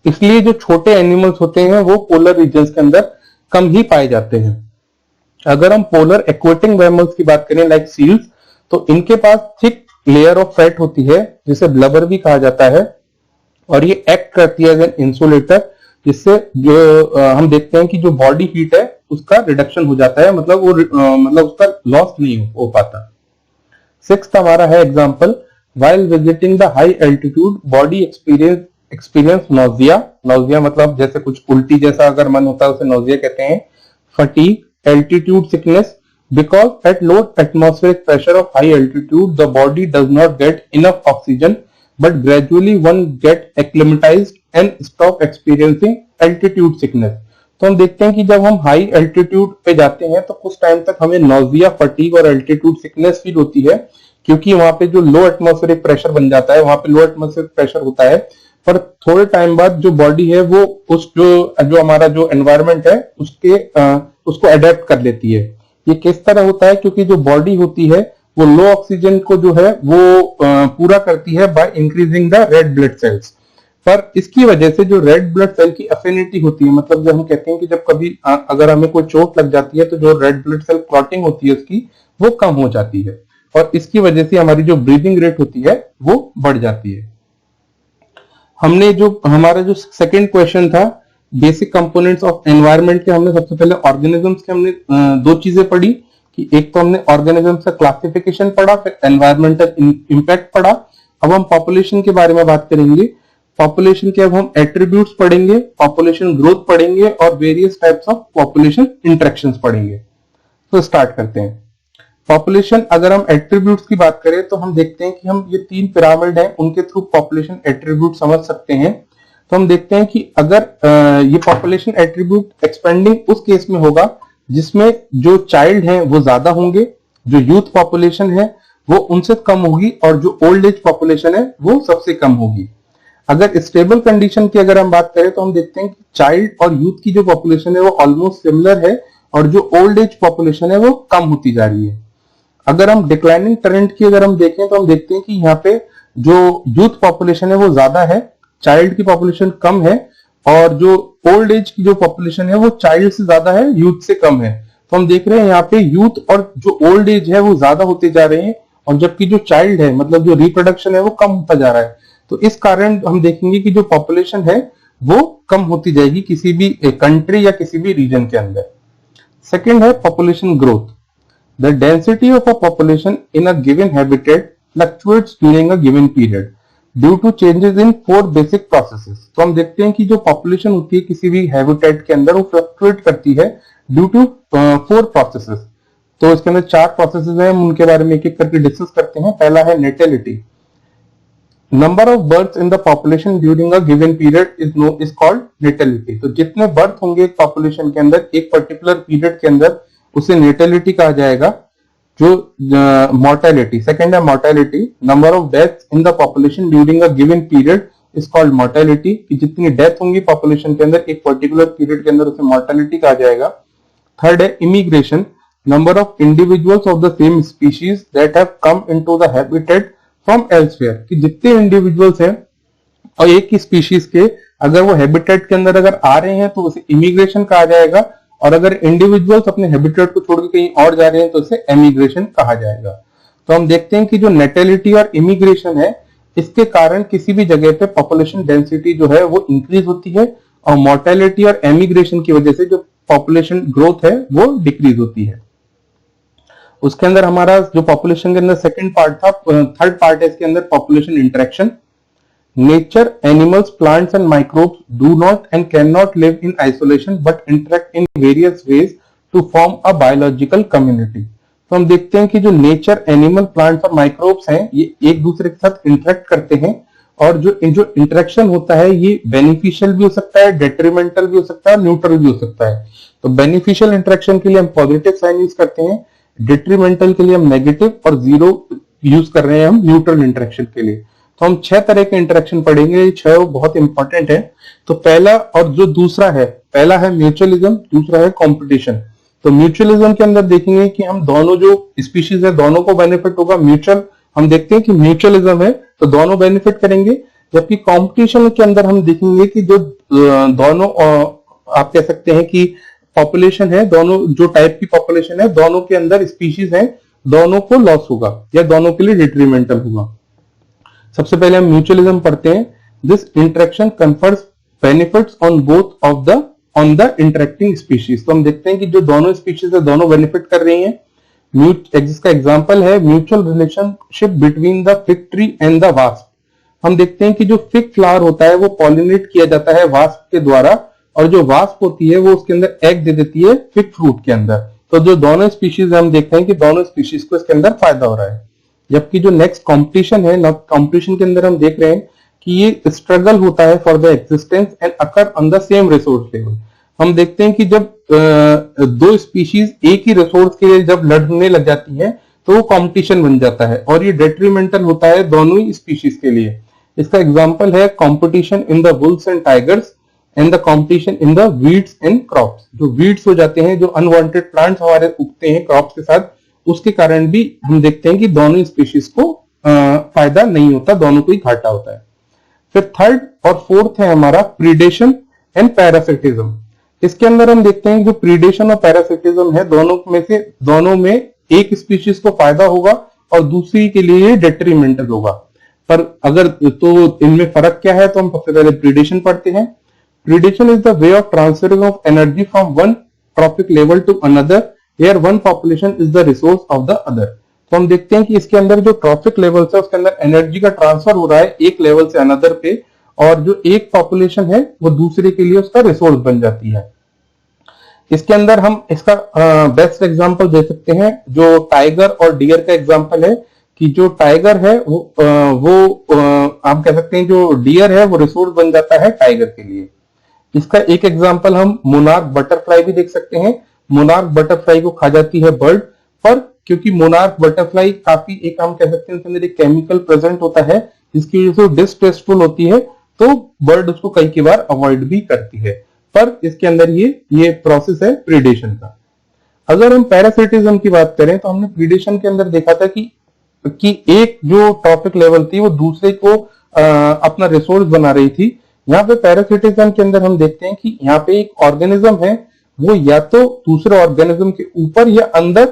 इसलिए जो छोटे एनिमल्स होते हैं वो पोलर रीजन्स के अंदर कम ही पाए जाते हैं। अगर हम पोलर एक्वेटिक मैमल्स की बात करें लाइक सील्स, तो इनके पास थिक लेयर ऑफ फैट होती है जिसे ब्लबर भी कहा जाता है, और ये एक्ट करती है एज एन इंसुलेटर, जिससे जो हम देखते हैं कि जो बॉडी हीट है उसका रिडक्शन हो जाता है, मतलब वो मतलब उसका लॉस नहीं हो पाता। सिक्स्थ हमारा है example, while visiting the high altitude body experience nausea. Nausea मतलब जैसे कुछ उल्टी जैसा अगर मन होता है उसे नोजिया कहते हैं। Fatigue, altitude sickness, because at low atmospheric pressure of high altitude the body does not get enough oxygen, but gradually one get acclimatized and stop experiencing altitude sickness। तो हम देखते हैं कि जब हम हाई एल्टीट्यूड पे जाते हैं तो कुछ टाइम तक हमें नोजिया, फटीग और एल्टीट्यूड सिकनेस फील होती है, क्योंकि वहां पे जो लो एटमॉस्फेरिक प्रेशर बन जाता है, वहां पे लो एटमॉस्फेरिक प्रेशर होता है, पर थोड़े टाइम बाद जो बॉडी है वो उस जो हमारा जो एनवायरमेंट है उसको अडेप्ट कर लेती है। ये किस तरह होता है, क्योंकि जो बॉडी होती है वो लो ऑक्सीजन को जो है वो पूरा करती है by increasing the red blood cells. पर इसकी वजह से जो रेड ब्लड सेल की अफिनिटी होती है, मतलब जब हम कहते हैं कि जब कभी अगर हमें कोई चोट लग जाती है तो जो रेड ब्लड सेल क्लॉटिंग होती है उसकी वो कम हो जाती है, और इसकी वजह से हमारी जो ब्रीदिंग रेट होती है वो बढ़ जाती है। हमने जो हमारा जो सेकंड क्वेश्चन था बेसिक कंपोनेंट्स ऑफ एनवायरनमेंट के, हमने सबसे पहले ऑर्गेनिजम्स के हमने दो चीजें पढ़ी कि एक तो हमने ऑर्गेनिजम्स का क्लासिफिकेशन पढ़ा, फिर एनवायरमेंटल इंपैक्ट पढ़ा। अब हम पॉपुलेशन के बारे में बात करेंगे। पॉपुलेशन के अब हम एट्रीब्यूट्स पढ़ेंगे, पॉपुलेशन ग्रोथ पढ़ेंगे और various types of population interactions पढ़ेंगे। तो स्टार्ट करते हैं। पॉपुलेशन, अगर हम एट्रीब्यूट्स की बात करें तो हम देखते हैं कि हम ये 3 पिरामिड हैं उनके थ्रू पॉपुलेशन एट्रीब्यूट समझ सकते हैं। तो हम देखते हैं कि अगर ये पॉपुलेशन एट्रीब्यूट एक्सपेंडिंग उस केस में होगा जिसमें जो चाइल्ड हैं वो ज्यादा होंगे, जो यूथ पॉपुलेशन है वो उनसे कम होगी, और जो ओल्ड एज पॉपुलेशन है वो सबसे कम होगी। अगर स्टेबल कंडीशन की अगर हम बात करें तो हम देखते हैं कि चाइल्ड और यूथ की जो पॉपुलेशन है वो ऑलमोस्ट सिमिलर है, और जो ओल्ड एज पॉपुलेशन है वो कम होती जा रही है। अगर हम डिक्लाइनिंग ट्रेंड की अगर हम देखें तो हम देखते हैं कि यहाँ पे जो यूथ पॉपुलेशन है वो ज्यादा है, चाइल्ड की पॉपुलेशन कम है, और जो ओल्ड एज की जो पॉपुलेशन है वो चाइल्ड से ज्यादा है, यूथ से कम है। तो हम देख रहे हैं यहाँ पे यूथ और जो ओल्ड एज है वो ज्यादा होते जा रहे हैं, और जबकि जो चाइल्ड है मतलब जो रिप्रोडक्शन है वो कम होता जा रहा है। तो इस कारण हम देखेंगे कि जो पॉपुलेशन है वो कम होती जाएगी किसी भी कंट्री या किसी भी रीजन के अंदर। सेकेंड है population growth. The density of a population in a given habitat fluctuates during a given period due to changes in 4 basic processes. तो हम देखते हैं कि जो पॉपुलेशन होती है किसी भी हैबिटेट के अंदर वो फ्लक्चुएट करती है ड्यू टू 4 प्रोसेसेस. तो इसके अंदर 4 प्रोसेसेस हैं, हम उनके बारे में एक एक करके डिस्कस करते हैं. पहला है natality. Number of birth in the population during a given period is called natality. तो जितने बर्थ होंगे एक पॉपुलेशन के अंदर एक पर्टिकुलर पीरियड के अंदर उसे नेटेलिटी कहा जाएगा. जो मोर्टेलिटी, सेकेंड है mortality. Number of death in the population during a given period is called mortality. कि जितनी डेथ होंगी पॉपुलेशन के अंदर एक पर्टिकुलर पीरियड के अंदर उसे मोर्टेलिटी कहा जाएगा. थर्ड है immigration. Number of individuals of the same species that have come into the habitat from elsewhere. कि जितने इंडिविजुअल्स हैं और एक ही स्पीशीज के अगर वो हैबिटेट के अंदर अगर आ रहे हैं तो उसे इमिग्रेशन कहा जाएगा. और अगर इंडिविजुअल्स अपने हैबिटेट को छोड़कर कहीं और जा रहे हैं तो उसे एमिग्रेशन कहा जाएगा. तो हम देखते हैं कि जो नेटेलिटी और इमिग्रेशन है इसके कारण किसी भी जगह पे पॉपुलेशन डेंसिटी जो है वो इंक्रीज होती है और मोर्टेलिटी और एमिग्रेशन की वजह से जो पॉपुलेशन ग्रोथ है वो डिक्रीज होती है. उसके अंदर हमारा जो पॉपुलेशन के अंदर सेकंड पार्ट था, थर्ड पार्ट है इसके अंदर population interaction. Nature, animals, plants and microbes do not and cannot live in isolation but interact in various ways to form a biological community. तो हम देखते हैं कि जो नेचर, एनिमल, प्लांट्स और माइक्रोब्स हैं ये एक दूसरे के साथ इंटरेक्ट करते हैं और जो इंटरेक्शन होता है ये बेनिफिशियल भी हो सकता है, डेट्रीमेंटल भी हो सकता है, न्यूट्रल भी हो सकता है. तो बेनिफिशियल इंटरेक्शन के लिए हम पॉजिटिव साइन यूज करते हैं, डेट्रीमेंटल के लिए हम नेगेटिव और जीरो यूज कर रहे हैं हम न्यूट्रल इंटरेक्शन के लिए. तो हम 6 तरह के इंटरेक्शन पढ़ेंगे. ये 6 बहुत इंपॉर्टेंट है. तो पहला और जो दूसरा है, पहला है म्यूचुअलिज्म, दूसरा है कंपटीशन. तो म्यूचुअलिज्म के अंदर देखेंगे कि हम दोनों जो स्पीशीज है दोनों को बेनिफिट होगा. म्यूचुअल हम देखते हैं कि म्यूचुअलिज्म है तो दोनों बेनिफिट करेंगे. जबकि कंपटीशन के अंदर हम देखेंगे कि जो दोनों आप कह सकते हैं कि पॉपुलेशन है, दोनों जो टाइप की पॉपुलेशन है दोनों के अंदर स्पीशीज है दोनों को लॉस होगा या दोनों के लिए डिट्रीमेंटल होगा. सबसे पहले हम म्यूचुअलिज्म पढ़ते हैं. This interaction confers benefits on the interacting species. तो हम देखते हैं कि जो दोनों स्पीशीज है दोनों बेनिफिट कर रही हैं. जिसका एग्जांपल है mutual relationship between the fig tree and the wasp. हम देखते हैं कि जो फिग फ्लावर होता है वो पॉलिनेट किया जाता है वास्प के द्वारा और जो वास्प होती है वो उसके अंदर एग दे देती है फिग फ्रूट के अंदर. तो जो दोनों स्पीशीज हम देखते हैं कि दोनों स्पीशीज को इसके अंदर फायदा हो रहा है. जबकि जो नेक्स्ट कंपटीशन है, कंपटीशन के अंदर हम देख रहे हैं कि ये स्ट्रगल होता है for the existence and occur on the same resource level. हम देखते हैं कि जब दो स्पीशीज एक ही रिसोर्स के लिए जब लड़ने लग जाती है तो वो कंपटीशन बन जाता है और ये डेट्रीमेंटल होता है दोनों ही स्पीशीज के लिए. इसका एग्जांपल है competition in the Wolves and tigers and the competition in the weeds and crops. जो वीड्स हो जाते हैं, जो अनवांटेड प्लांट्स हमारे उगते हैं क्रॉप्स के साथ, उसके कारण भी हम देखते हैं कि दोनों स्पीशीज को फायदा नहीं होता, दोनों को ही घाटा होता है. फिर थर्ड और फोर्थ है हमारा प्रीडेशन एंड पैरासिटिज्म. इसके अंदर हम देखते हैं जो प्रीडेशन और पैरासिटिज्म है दोनों में एक स्पीशीज को फायदा होगा और दूसरी के लिए डेट्रीमेंटल होगा. पर अगर तो इनमें फर्क क्या है, तो हम सबसे पहले प्रीडेशन पढ़ते हैं. Predation is the way of transferring of energy from one trophic level to another Here one population is the resource of the other. तो हम देखते हैं कि इसके अंदर जो ट्रॉपिक लेवल है उसके अंदर एनर्जी का ट्रांसफर हो रहा है एक लेवल से अनदर पे और जो एक पॉपुलेशन है वो दूसरे के लिए उसका रिसोर्स बन जाती है. इसके अंदर हम इसका बेस्ट एग्जांपल दे सकते हैं जो टाइगर और डियर का एग्जांपल है. कि जो टाइगर है वो आप कह सकते हैं जो डियर है वो रिसोर्स बन जाता है टाइगर के लिए. इसका एक एग्जांपल हम मोनार्क बटरफ्लाई भी देख सकते हैं. मोनार्क बटरफ्लाई को खा जाती है बर्ड, पर क्योंकि मोनार्क बटरफ्लाई काफी एक हम कह सकते हैं उसके अंदर एक केमिकल प्रेजेंट होता है जिसकी वजह से डिस्टेस्टफुल होती है तो बर्ड उसको कई बार अवॉइड भी करती है. पर इसके अंदर ये प्रोसेस है प्रीडेशन का. अगर हम पैरासिटिज्म की बात करें तो हमने प्रीडेशन के अंदर देखा था कि एक जो ट्रॉपिक लेवल थी वो दूसरे को अपना रिसोर्स बना रही थी. यहाँ पे पैरासिटिज्म के अंदर हम देखते हैं कि यहाँ पे एक ऑर्गेनिज्म है वो या तो दूसरे ऑर्गेनिज्म के ऊपर या अंदर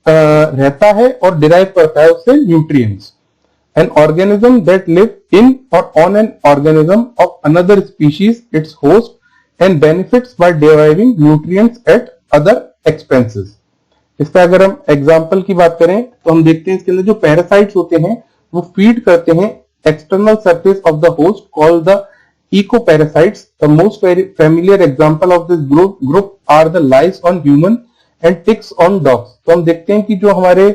रहता है और डिराइव करता है उससे nutrients. An organism that live in or on an organism of another species its host and benefits by deriving nutrients at other expenses. इस पे अगर हम एग्जांपल की बात करें तो हम देखते हैं इसके अंदर जो पैरासाइट्स होते हैं वो फीड करते हैं external surface of the host called the ecoparasites. The most familiar example of this group are the lice on human and ticks on dogs. तो हम देखते हैं कि जो हमारे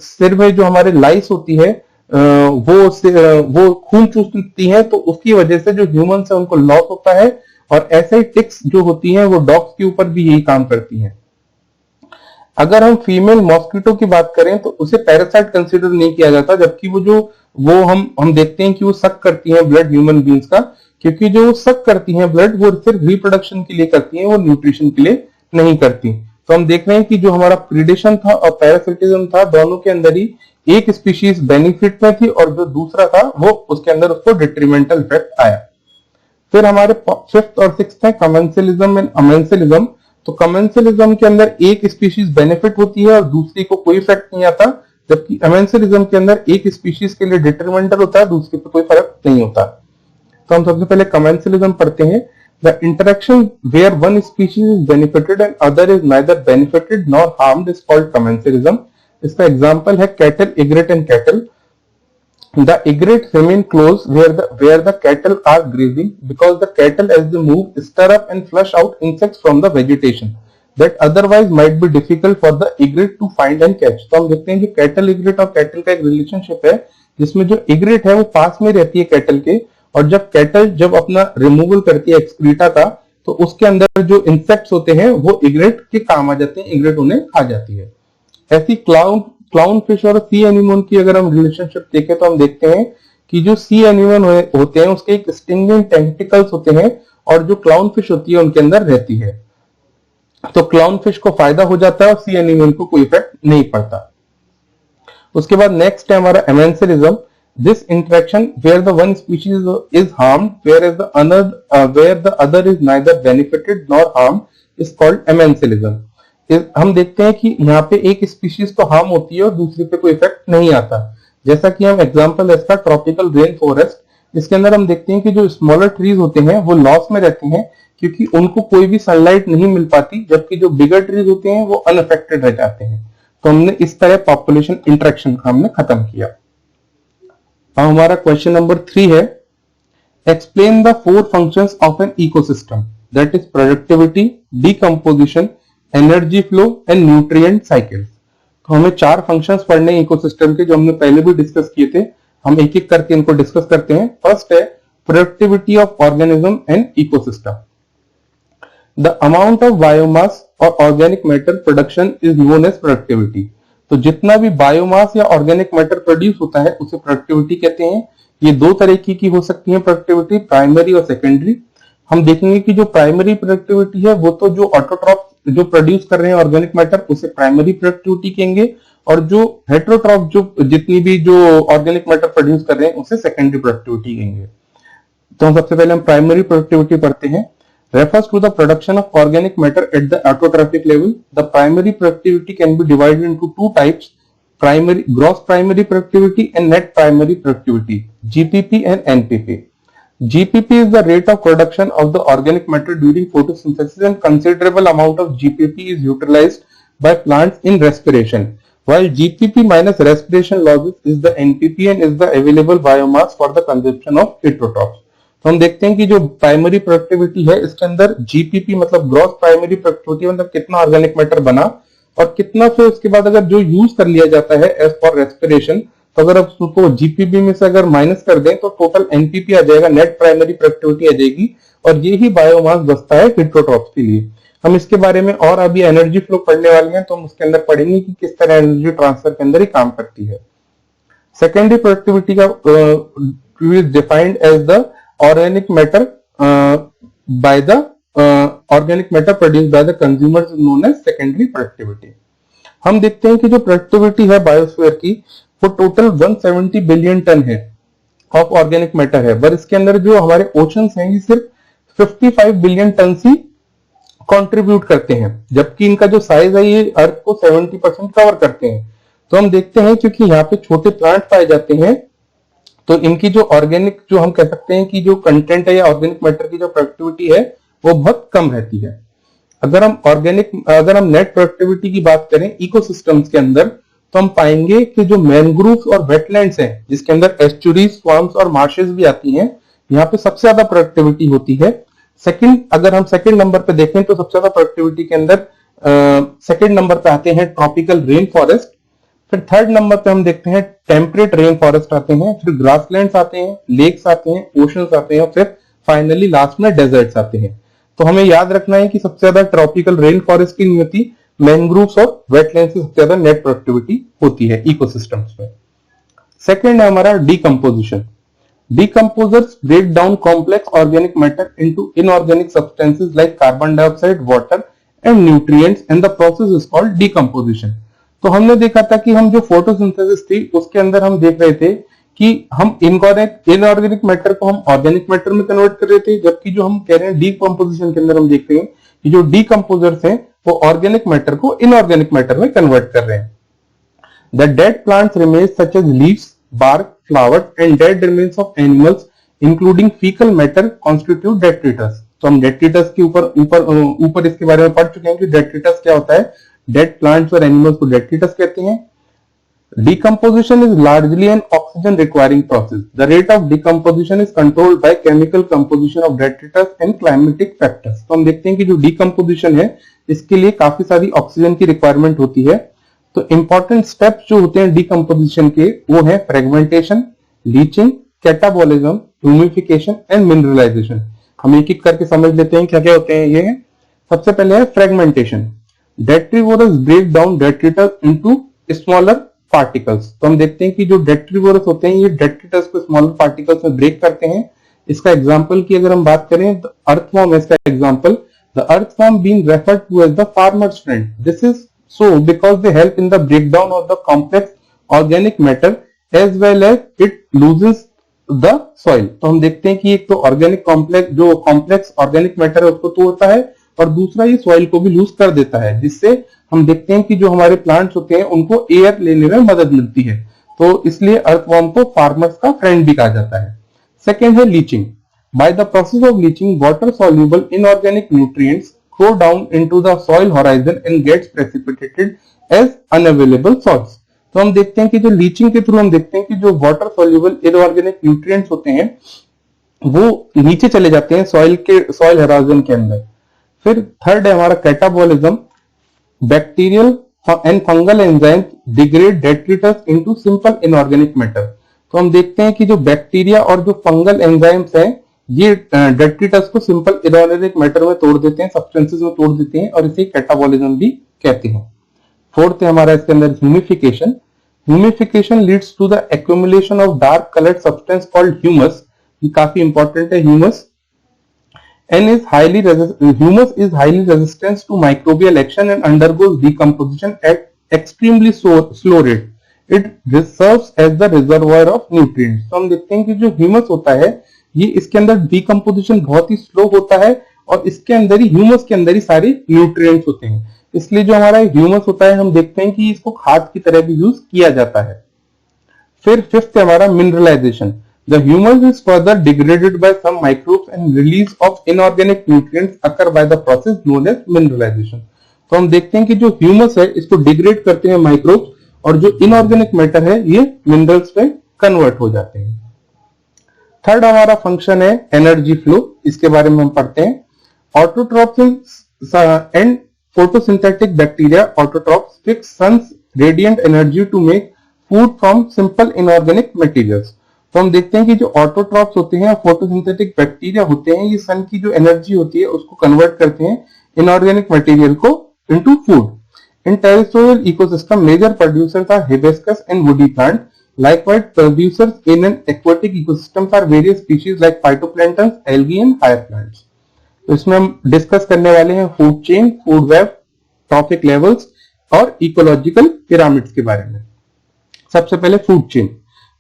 सिर में जो हमारे लाइस होती है वो खून चूसती है, तो उसकी वजह से जो ह्यूमन है उनको लॉस होता है, और ऐसे ही टिक्स जो होती हैं वो डॉग्स के ऊपर भी यही काम करती हैं। अगर हम फीमेल मॉस्किटो की बात करें तो उसे पैरासाइट कंसीडर नहीं किया जाता, जबकि वो हम देखते हैं कि वो सक करती हैं ब्लड ह्यूमन बींग्स का, क्योंकि जो सक करती हैं ब्लड वो सिर्फ रिप्रोडक्शन के लिए करती हैं, वो न्यूट्रिशन के लिए नहीं करती। तो हम देख रहे हैं कि जो हमारा प्रीडेशन था और पैरासिटिज्म था, दोनों के अंदर ही एक स्पीशीज बेनिफिट में थी और जो दूसरा था वो उसके अंदर उसको डिट्रीमेंटल इफेक्ट आया। फिर हमारे फिफ्थ और सिक्स्थ है कमेंसलिज्म एंड अमेंसलिज्म। तो कमेंसलिज्म के अंदर एक स्पीशीज बेनिफिट होती है और दूसरी को कोई इफेक्ट नहीं आता, जबकि अमेंसलिज्म के अंदर एक स्पीशीज के लिए डिट्रीमेंटल होता है, दूसरे को कोई फर्क नहीं होता। तो हम सबसे पहले कमेंसलिज्म पढ़ते हैं। The interaction where one species is benefited and other is neither benefited nor harmed is called commensalism. इसका एग्जांपल है cattle, egret and cattle. The egrets remain close where the cattle are grazing because the cattle as they move stir up and flush out insects from the vegetation that otherwise might be difficult for the egret to find and catch. तो हम देखते हैं कि cattle egret और cattle का एक relationship है, जिसमें जो इग्रेट है वो पास में रहती है कैटल के, और जब कैटल जब अपना रिमूवल करती है एक्सक्रीटा का, तो उसके अंदर जो इंसेक्ट्स होते हैं वो इग्रेट के काम आ जाते हैं, इग्रेट उन्हें खा जाती है। ऐसी क्लाउन फिश और सी एनिमोन की अगर हम रिलेशनशिप देखें तो हम देखते हैं कि जो सी एनिमोन होते हैं उसके एक स्टिंगिंग टेंटिकल्स होते हैं, और जो क्लाउन फिश होती है उनके अंदर रहती है। तो क्लाउन फिश को फायदा हो जाता है और सी एनिमोन को कोई इफेक्ट नहीं पड़ता। उसके बाद नेक्स्ट है हमारा amensalism. This interaction where the one species is harmed where the other is neither benefited nor harm is called amensalism. हम देखते हैं कि यहाँ पे एक स्पीशीज तो हार्म होती है और दूसरे पे कोई इफेक्ट नहीं आता। जैसा कि हम एग्जांपल है इसका ट्रॉपिकल रेन फॉरेस्ट, इसके अंदर हम देखते हैं कि जो स्मॉलर ट्रीज होते हैं वो लॉस में रहते हैं क्योंकि उनको कोई भी सनलाइट नहीं मिल पाती, जबकि जो बिगर ट्रीज होते हैं वो अनअफेक्टेड रह जाते हैं। तो हमने इस तरह पॉपुलेशन इंटरेक्शन का हमने खत्म किया। अब हमारा क्वेश्चन नंबर 3 है, explain the 4 functions of an ecosystem, that is productivity, decomposition, energy flow and nutrient cycle. तो हमें 4 फंक्शंस पढ़ने हैं इकोसिस्टम के, जो हमने पहले भी डिस्कस किए थे। हम एक एक करके इनको डिस्कस करते हैं। फर्स्ट है productivity of organism and ecosystem. The amount of biomass or organic matter production is known as productivity. तो जितना भी बायोमास या ऑर्गेनिक मैटर प्रोड्यूस होता है उसे प्रोडक्टिविटी कहते हैं। ये 2 तरीके की हो सकती है प्रोडक्टिविटी, प्राइमरी और सेकेंडरी। हम देखेंगे कि जो प्राइमरी प्रोडक्टिविटी है वो तो जो ऑटोट्रॉप जो प्रोड्यूस कर रहे हैं ऑर्गेनिक मैटर उसे प्राइमरी प्रोडक्टिविटी कहेंगे, और जो हेट्रोट्रॉप जो जितनी भी जो ऑर्गेनिक मैटर प्रोड्यूस कर रहे हैं उसे सेकेंडरी प्रोडक्टिविटी कहेंगे। तो सबसे पहले हम प्राइमरी प्रोडक्टिविटी पढ़ते हैं। refers to the production of organic matter at the autotrophic level. The primary productivity can be divided into 2 types: gross primary productivity and net primary productivity, GPP and NPP. GPP is the rate of production of the organic matter during photosynthesis, and considerable amount of GPP is utilized by plants in respiration, while GPP minus respiration losses is the NPP and is the available biomass for the consumption of heterotrophs. तो हम देखते हैं कि जो primary productivity है इसके अंदर GPP मतलब ग्रॉस प्राइमरी प्रोडक्टिविटी मतलब कितना ऑर्गेनिक मैटर बना और कितना फिर उसके बाद अगर जो यूज कर लिया जाता है एज फॉर रेस्पिरेशन, तो अगर आप उसको जीपीपी में से अगर माइनस कर दें तो टोटल एनपीपी आ जाएगा, नेट प्राइमरी प्रोडक्टिविटी आ जाएगी, और यही बायोमास बचता है हेटेरोट्रॉप्स के लिए। हम इसके बारे में और अभी एनर्जी फ्लो पढ़ने वाले हैं, तो हम उसके अंदर पढ़ेंगे कि किस तरह एनर्जी ट्रांसफर के अंदर ही काम करती है। सेकेंडरी प्रोडक्टिविटी का defined as the organic matter by the organic matter produced by the consumers is known as secondary productivity. हम देखते हैं कि जो प्रोडक्टिविटी है बायोस्फीयर की वो टोटल 170 बिलियन टन है ऑफ ऑर्गेनिक मैटर है, पर इसके अंदर जो हमारे ओशंस हैं ये सिर्फ 55 बिलियन टन ही कंट्रीब्यूट करते हैं, जबकि इनका जो साइज है ये अर्थ को 70% कवर करते हैं। तो हम देखते हैं क्योंकि यहाँ पे छोटे प्लांट पाए जाते हैं तो इनकी जो ऑर्गेनिक जो हम कह सकते हैं कि जो कंटेंट है या ऑर्गेनिक मैटर की जो प्रोडक्टिविटी है वो बहुत कम रहती है। अगर हम नेट प्रोडक्टिविटी की बात करें इकोसिस्टम्स के अंदर, तो हम पाएंगे कि जो मैनग्रोव्स और वेटलैंड्स हैं, जिसके अंदर एस्चुरीज, स्वाम्स और मार्शेस भी आती हैं, यहाँ पे सबसे ज्यादा प्रोडक्टिविटी होती है। अगर हम सेकंड नंबर पे देखें तो सबसे ज्यादा प्रोडक्टिविटी के अंदर सेकंड नंबर पे आते हैं ट्रॉपिकल रेन फॉरेस्ट, फिर थर्ड नंबर पे हम देखते हैं टेम्परेट रेन फॉरेस्ट आते हैं, फिर ग्रासलैंड्स आते हैं, लेक्स आते हैं, ओशंस आते हैं, फिर फाइनली लास्ट में डेजर्ट्स आते हैं। तो हमें याद रखना है कि सबसे ज्यादा ट्रॉपिकल रेन फॉरेस्ट की नहीं होती, मैनग्रोव्स और वेटलैंड्स की सबसे ज्यादा नेट प्रोडक्टिविटी होती है इकोसिस्टम्स में। सेकेंड है हमारा decomposition. Decomposers break down complex organic matter into inorganic substances like carbon dioxide, water and nutrients and the process is called decomposition. तो हमने देखा था कि हम जो फोटोसिंथेसिस थी उसके अंदर हम देख रहे थे कि हम इनऑर्गेनिक मैटर को हम ऑर्गेनिक मैटर में कन्वर्ट कर रहे थे, जबकि जो हम कह रहे हैं डीकंपोजिशन के अंदर हम देख रहे हैं कि जो डीकंपोजर्स हैं वो ऑर्गेनिक मैटर को इनऑर्गेनिक मैटर में कन्वर्ट कर रहे हैं। The dead plants remains such as leaves, bark, flowers and dead remains of animals including fecal matter constitute detritus. तो हम detritus के ऊपर इसके बारे में पढ़ चुके हैं कि detritus क्या होता है। Dead plants और animals को detritus कहते हैं। Decomposition is largely an oxygen requiring process. The rate of decomposition is controlled by chemical composition of detritus and climatic factors. तो हम देखते हैं कि जो decomposition है इसके लिए काफी सारी ऑक्सीजन की रिक्वायरमेंट होती है। तो इंपॉर्टेंट स्टेप्स जो होते हैं डीकंपोजिशन के वो है fragmentation, leaching, catabolism, humification and mineralisation. हम एक एक करके समझ लेते हैं क्या क्या होते हैं ये। सबसे पहले है fragmentation. Detritivores break down detritus into smaller particles. तो हम देखते हैं कि जो डेट्रीवोरस होते हैं ये डेट्रिटस को स्मॉलर पार्टिकल्स में ब्रेक करते हैं। इसका एग्जाम्पल की अगर हम बात करें तो अर्थवॉर्म है इसका example. The earthworm being referred to as the farmer's friend. This is so because they help in the breakdown of the complex organic matter as well as it loosens the soil. तो हम देखते हैं कि एक तो organic complex organic matter है उसको तोड़ता है और दूसरा ये सॉइल को भी लूज कर देता है, जिससे हम देखते हैं कि जो हमारे प्लांट्स होते हैं उनको एयर लेने में मदद मिलती है। तो इसलिए अर्थवॉर्म को फार्मर्स का फ्रेंड भी कहा जाता है। सेकेंड है leaching. Bye the process of leaching water soluble inorganic nutrients flow down into the soil horizon and gets precipitated as unavailable salts. तो हम देखते हैं कि जो लीचिंग के थ्रू हम देखते हैं कि जो वाटर सॉल्युबल इनऑर्गेनिक न्यूट्रिएंट्स होते हैं वो नीचे चले जाते हैं सॉइल होराइजन के अंदर। फिर थर्ड है हमारा catabolism. Bacterial and fungal enzymes degrade detritus into simple inorganic matter. तो हम देखते हैं कि जो बैक्टीरिया और जो फंगल एंजाइम्स हैं ये डेट्रिटस को सिंपल इनऑर्गेनिक मैटर में तोड़ देते हैं, सब्सटेंसेस में तोड़ देते हैं और इसे कैटाबॉलिज्म भी कहते हैं। फोर्थ है हमारा इसके अंदर humification. Humification leads to the accumulation of dark coloured substance called humus. ये काफी इंपॉर्टेंट है humus. Humus is highly resistant to microbial action and undergoes decomposition at extremely slow rate. It serves as the reservoir of nutrients. तो हम देखते हैं कि जो humus होता है ये इसके अंदर डिकम्पोजिशन बहुत ही स्लो होता है और इसके अंदर ही ह्यूमस के अंदर ही सारे न्यूट्रिएंट्स होते हैं। इसलिए जो हमारा ह्यूमस होता है हम देखते हैं कि इसको खाद की तरह भी यूज किया जाता है। फिर फिफ्थ है हमारा mineralisation. The humus is further degraded by some microbes and release of inorganic nutrients occur by the process known as mineralisation. तो हम देखते हैं कि जो ह्यूमस है इसको डिग्रेड करते हैं माइक्रोब्स और जो इनऑर्गेनिक मैटर है ये मिनरल्स में कन्वर्ट हो जाते हैं। थर्ड हमारा फंक्शन है एनर्जी फ्लो। इसके बारे में हम पढ़ते हैं। Autotrophs and photosynthetic bacteria autotrophs fix sun's radiant energy to make food from simple inorganic materials. तो हम देखते हैं कि जो ऑटोट्रॉप्स होते हैं फोटोसिंथेटिक बैक्टीरिया होते हैं ये सन की जो एनर्जी होती है उसको कन्वर्ट करते हैं इनऑर्गेनिक मटेरियल को into food. In terrestrial ecosystem, major producers are hibiscus and woody plant. Likewise, producers in an aquatic ecosystem are various species like phytoplankton, algae and higher plants. तो इसमें हम discuss करने वाले हैं food chain, food web, trophic levels और ecological pyramids के बारे में। सबसे पहले food chain.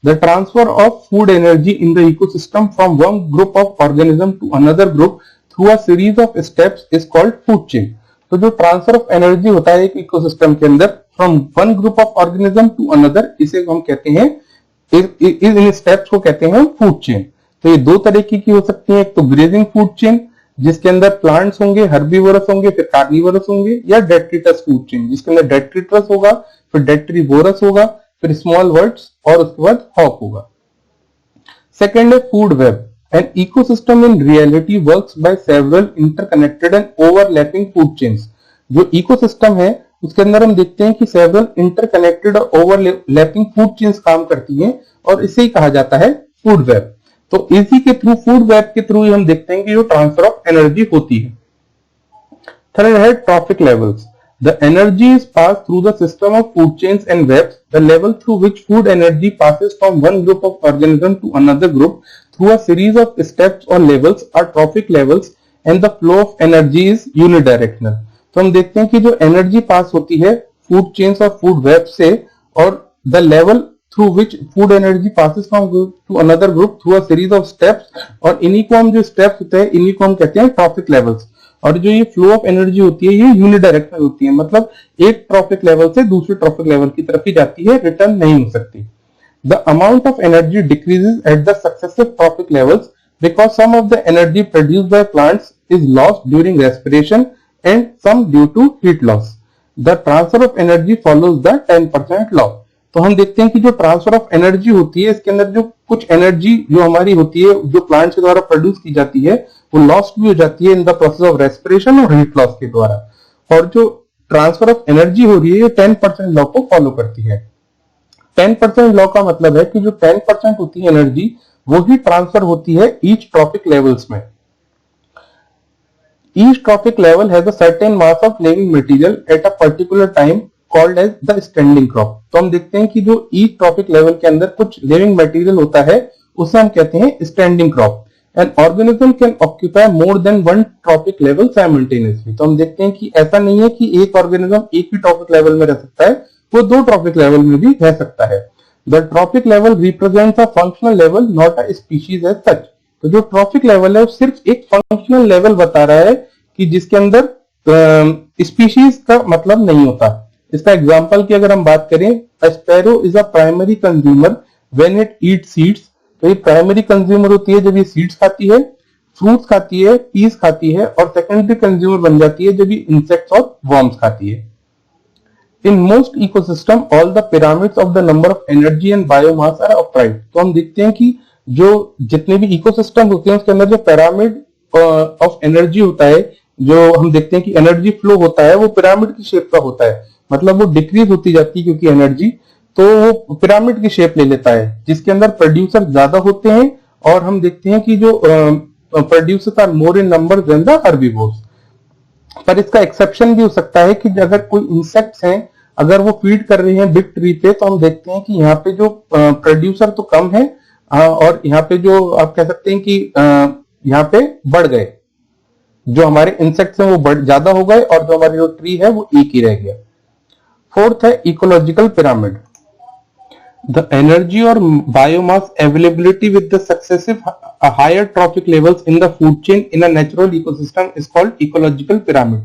The transfer of food energy in the ecosystem from one group of organism to another group through a series of steps is called food chain. तो जो transfer of energy होता है एक इकोसिस्टम के अंदर from one group of organism to another, इसे हम कहते हैं इन स्टेप्स को कहते हैं फूड चेन। तो ये दो तरीके की हो सकती है, एक तो ग्रेजिंग फूड चेन जिसके अंदर प्लांट्स होंगे, हर्बीवोरस होंगे, फिर कार्निवोरस होंगे, या डेट्रिटस फूड चेन जिसके अंदर डेट्रिटस होगा, फिर डेट्रीवोरस होगा, फिर स्मॉल वर्ड्स और उसके बाद हॉप होगा। सेकेंड है food web. An ecosystem in reality works by several interconnected and overlapping food chains. जो इकोसिस्टम है उसके अंदर हम देखते हैं कि सेवरल इंटरकनेक्टेड और ओवरलैपिंग फूड चेन्स काम करती हैं और इसे ही कहा जाता है फूड वेब। तो इसी के थ्रू, फूड वेब के थ्रू ही हम देखते हैं कि जो ट्रांसफर ऑफ एनर्जी होती है। थर्ड है trophic levels. The energy is passed through the system of food chains and webs. The level through which food energy passes from one group of organisms to another group through a series of steps or levels are trophic levels and the flow of energy is unidirectional. तो हम देखते हैं कि जो energy pass होती है food chains और food web से, और the level through which food energy passes from group to another group through a series of steps, और इन्हीं को हम जो स्टेप्स होते हैं इन्हीं को हम कहते हैं ट्रॉफिक लेवल्स। और जो ये फ्लो ऑफ एनर्जी होती है ये यूनिडायरेक्शनल होती है, मतलब एक ट्रॉफिक लेवल से दूसरे ट्रॉफिक लेवल की तरफ ही जाती है, रिटर्न नहीं हो सकती। The amount of energy decreases at the successive trophic levels because some of the energy produced by plants is lost during respiration and some due to heat loss. The transfer of energy follows the 10% law. तो हम देखते हैं कि जो transfer of energy होती है इसके अंदर जो कुछ एनर्जी जो हमारी होती है जो प्लांट्स के द्वारा प्रोड्यूस की जाती है वो लॉस्ट भी हो जाती है इन द प्रोसेस ऑफ रेस्पिरेशन और हीट लॉस के द्वारा। और जो ट्रांसफर ऑफ एनर्जी हो रही है ये 10% लॉ को फॉलो करती है। 10% लॉ का मतलब है कि जो 10% होती है एनर्जी वो ही ट्रांसफर होती है ईच ट्रॉफिक लेवल्स में। Each trophic level has a certain mass of living material at a particular time called as the standing crop. तो हम देखते हैं कि जो ईच ट्रॉफिक लेवल के अंदर कुछ लिविंग मटेरियल होता है उसे हम कहते हैं standing crop. An organism can occupy more than one trophic level simultaneously. तो हम देखते हैं कि ऐसा नहीं है कि एक ऑर्गेनिज्म एक ही ट्रॉपिक लेवल में रह सकता है, वो दो ट्रॉपिक लेवल में भी रह सकता है। The tropic level represents a functional level, not a species as such. तो जो ट्रॉपिक लेवल है वो सिर्फ एक फंक्शनल लेवल बता रहा है कि जिसके अंदर स्पीशीज का मतलब नहीं होता। इसका एग्जाम्पल की अगर हम बात करें, a sparrow is a primary consumer when it eats seeds. तो ये प्राइमरी कंज्यूमर होती है जब ये सीड्स खाती है, फ्रूट्स खाती है, पीस खाती है, और सेकेंडरी कंज्यूमर बन जाती है जब ये इंसेक्ट्स और वर्म्स खाती है। In most ecosystem all the pyramids of the number of energy and biomass are upright. तो हम देखते हैं कि जो जितने भी इकोसिस्टम होते हैं उसके अंदर जो पिरामिड ऑफ एनर्जी होता है, जो हम देखते हैं कि एनर्जी फ्लो होता है वो पिरामिड की शेप का होता है, मतलब वो डिक्रीज होती जाती है क्योंकि एनर्जी, तो वो पिरामिड की शेप ले लेता है जिसके अंदर प्रोड्यूसर ज्यादा होते हैं, और हम देखते हैं कि जो producers are more in number than the herbivores. पर इसका एक्सेप्शन भी हो सकता है कि अगर कोई इंसेक्ट्स हैं अगर वो फीड कर रहे हैं बिग ट्री पे, तो हम देखते हैं कि यहाँ पे जो प्रोड्यूसर तो कम है और यहाँ पे जो आप कह सकते हैं कि यहाँ पे बढ़ गए, जो हमारे इंसेक्ट्स हैं वो ज्यादा हो गए और जो हमारी जो ट्री है वो एक ही रह गया। फोर्थ है ecological pyramid. The energy or biomass availability with the successive higher trophic levels in the food chain in a natural ecosystem is called ecological pyramid.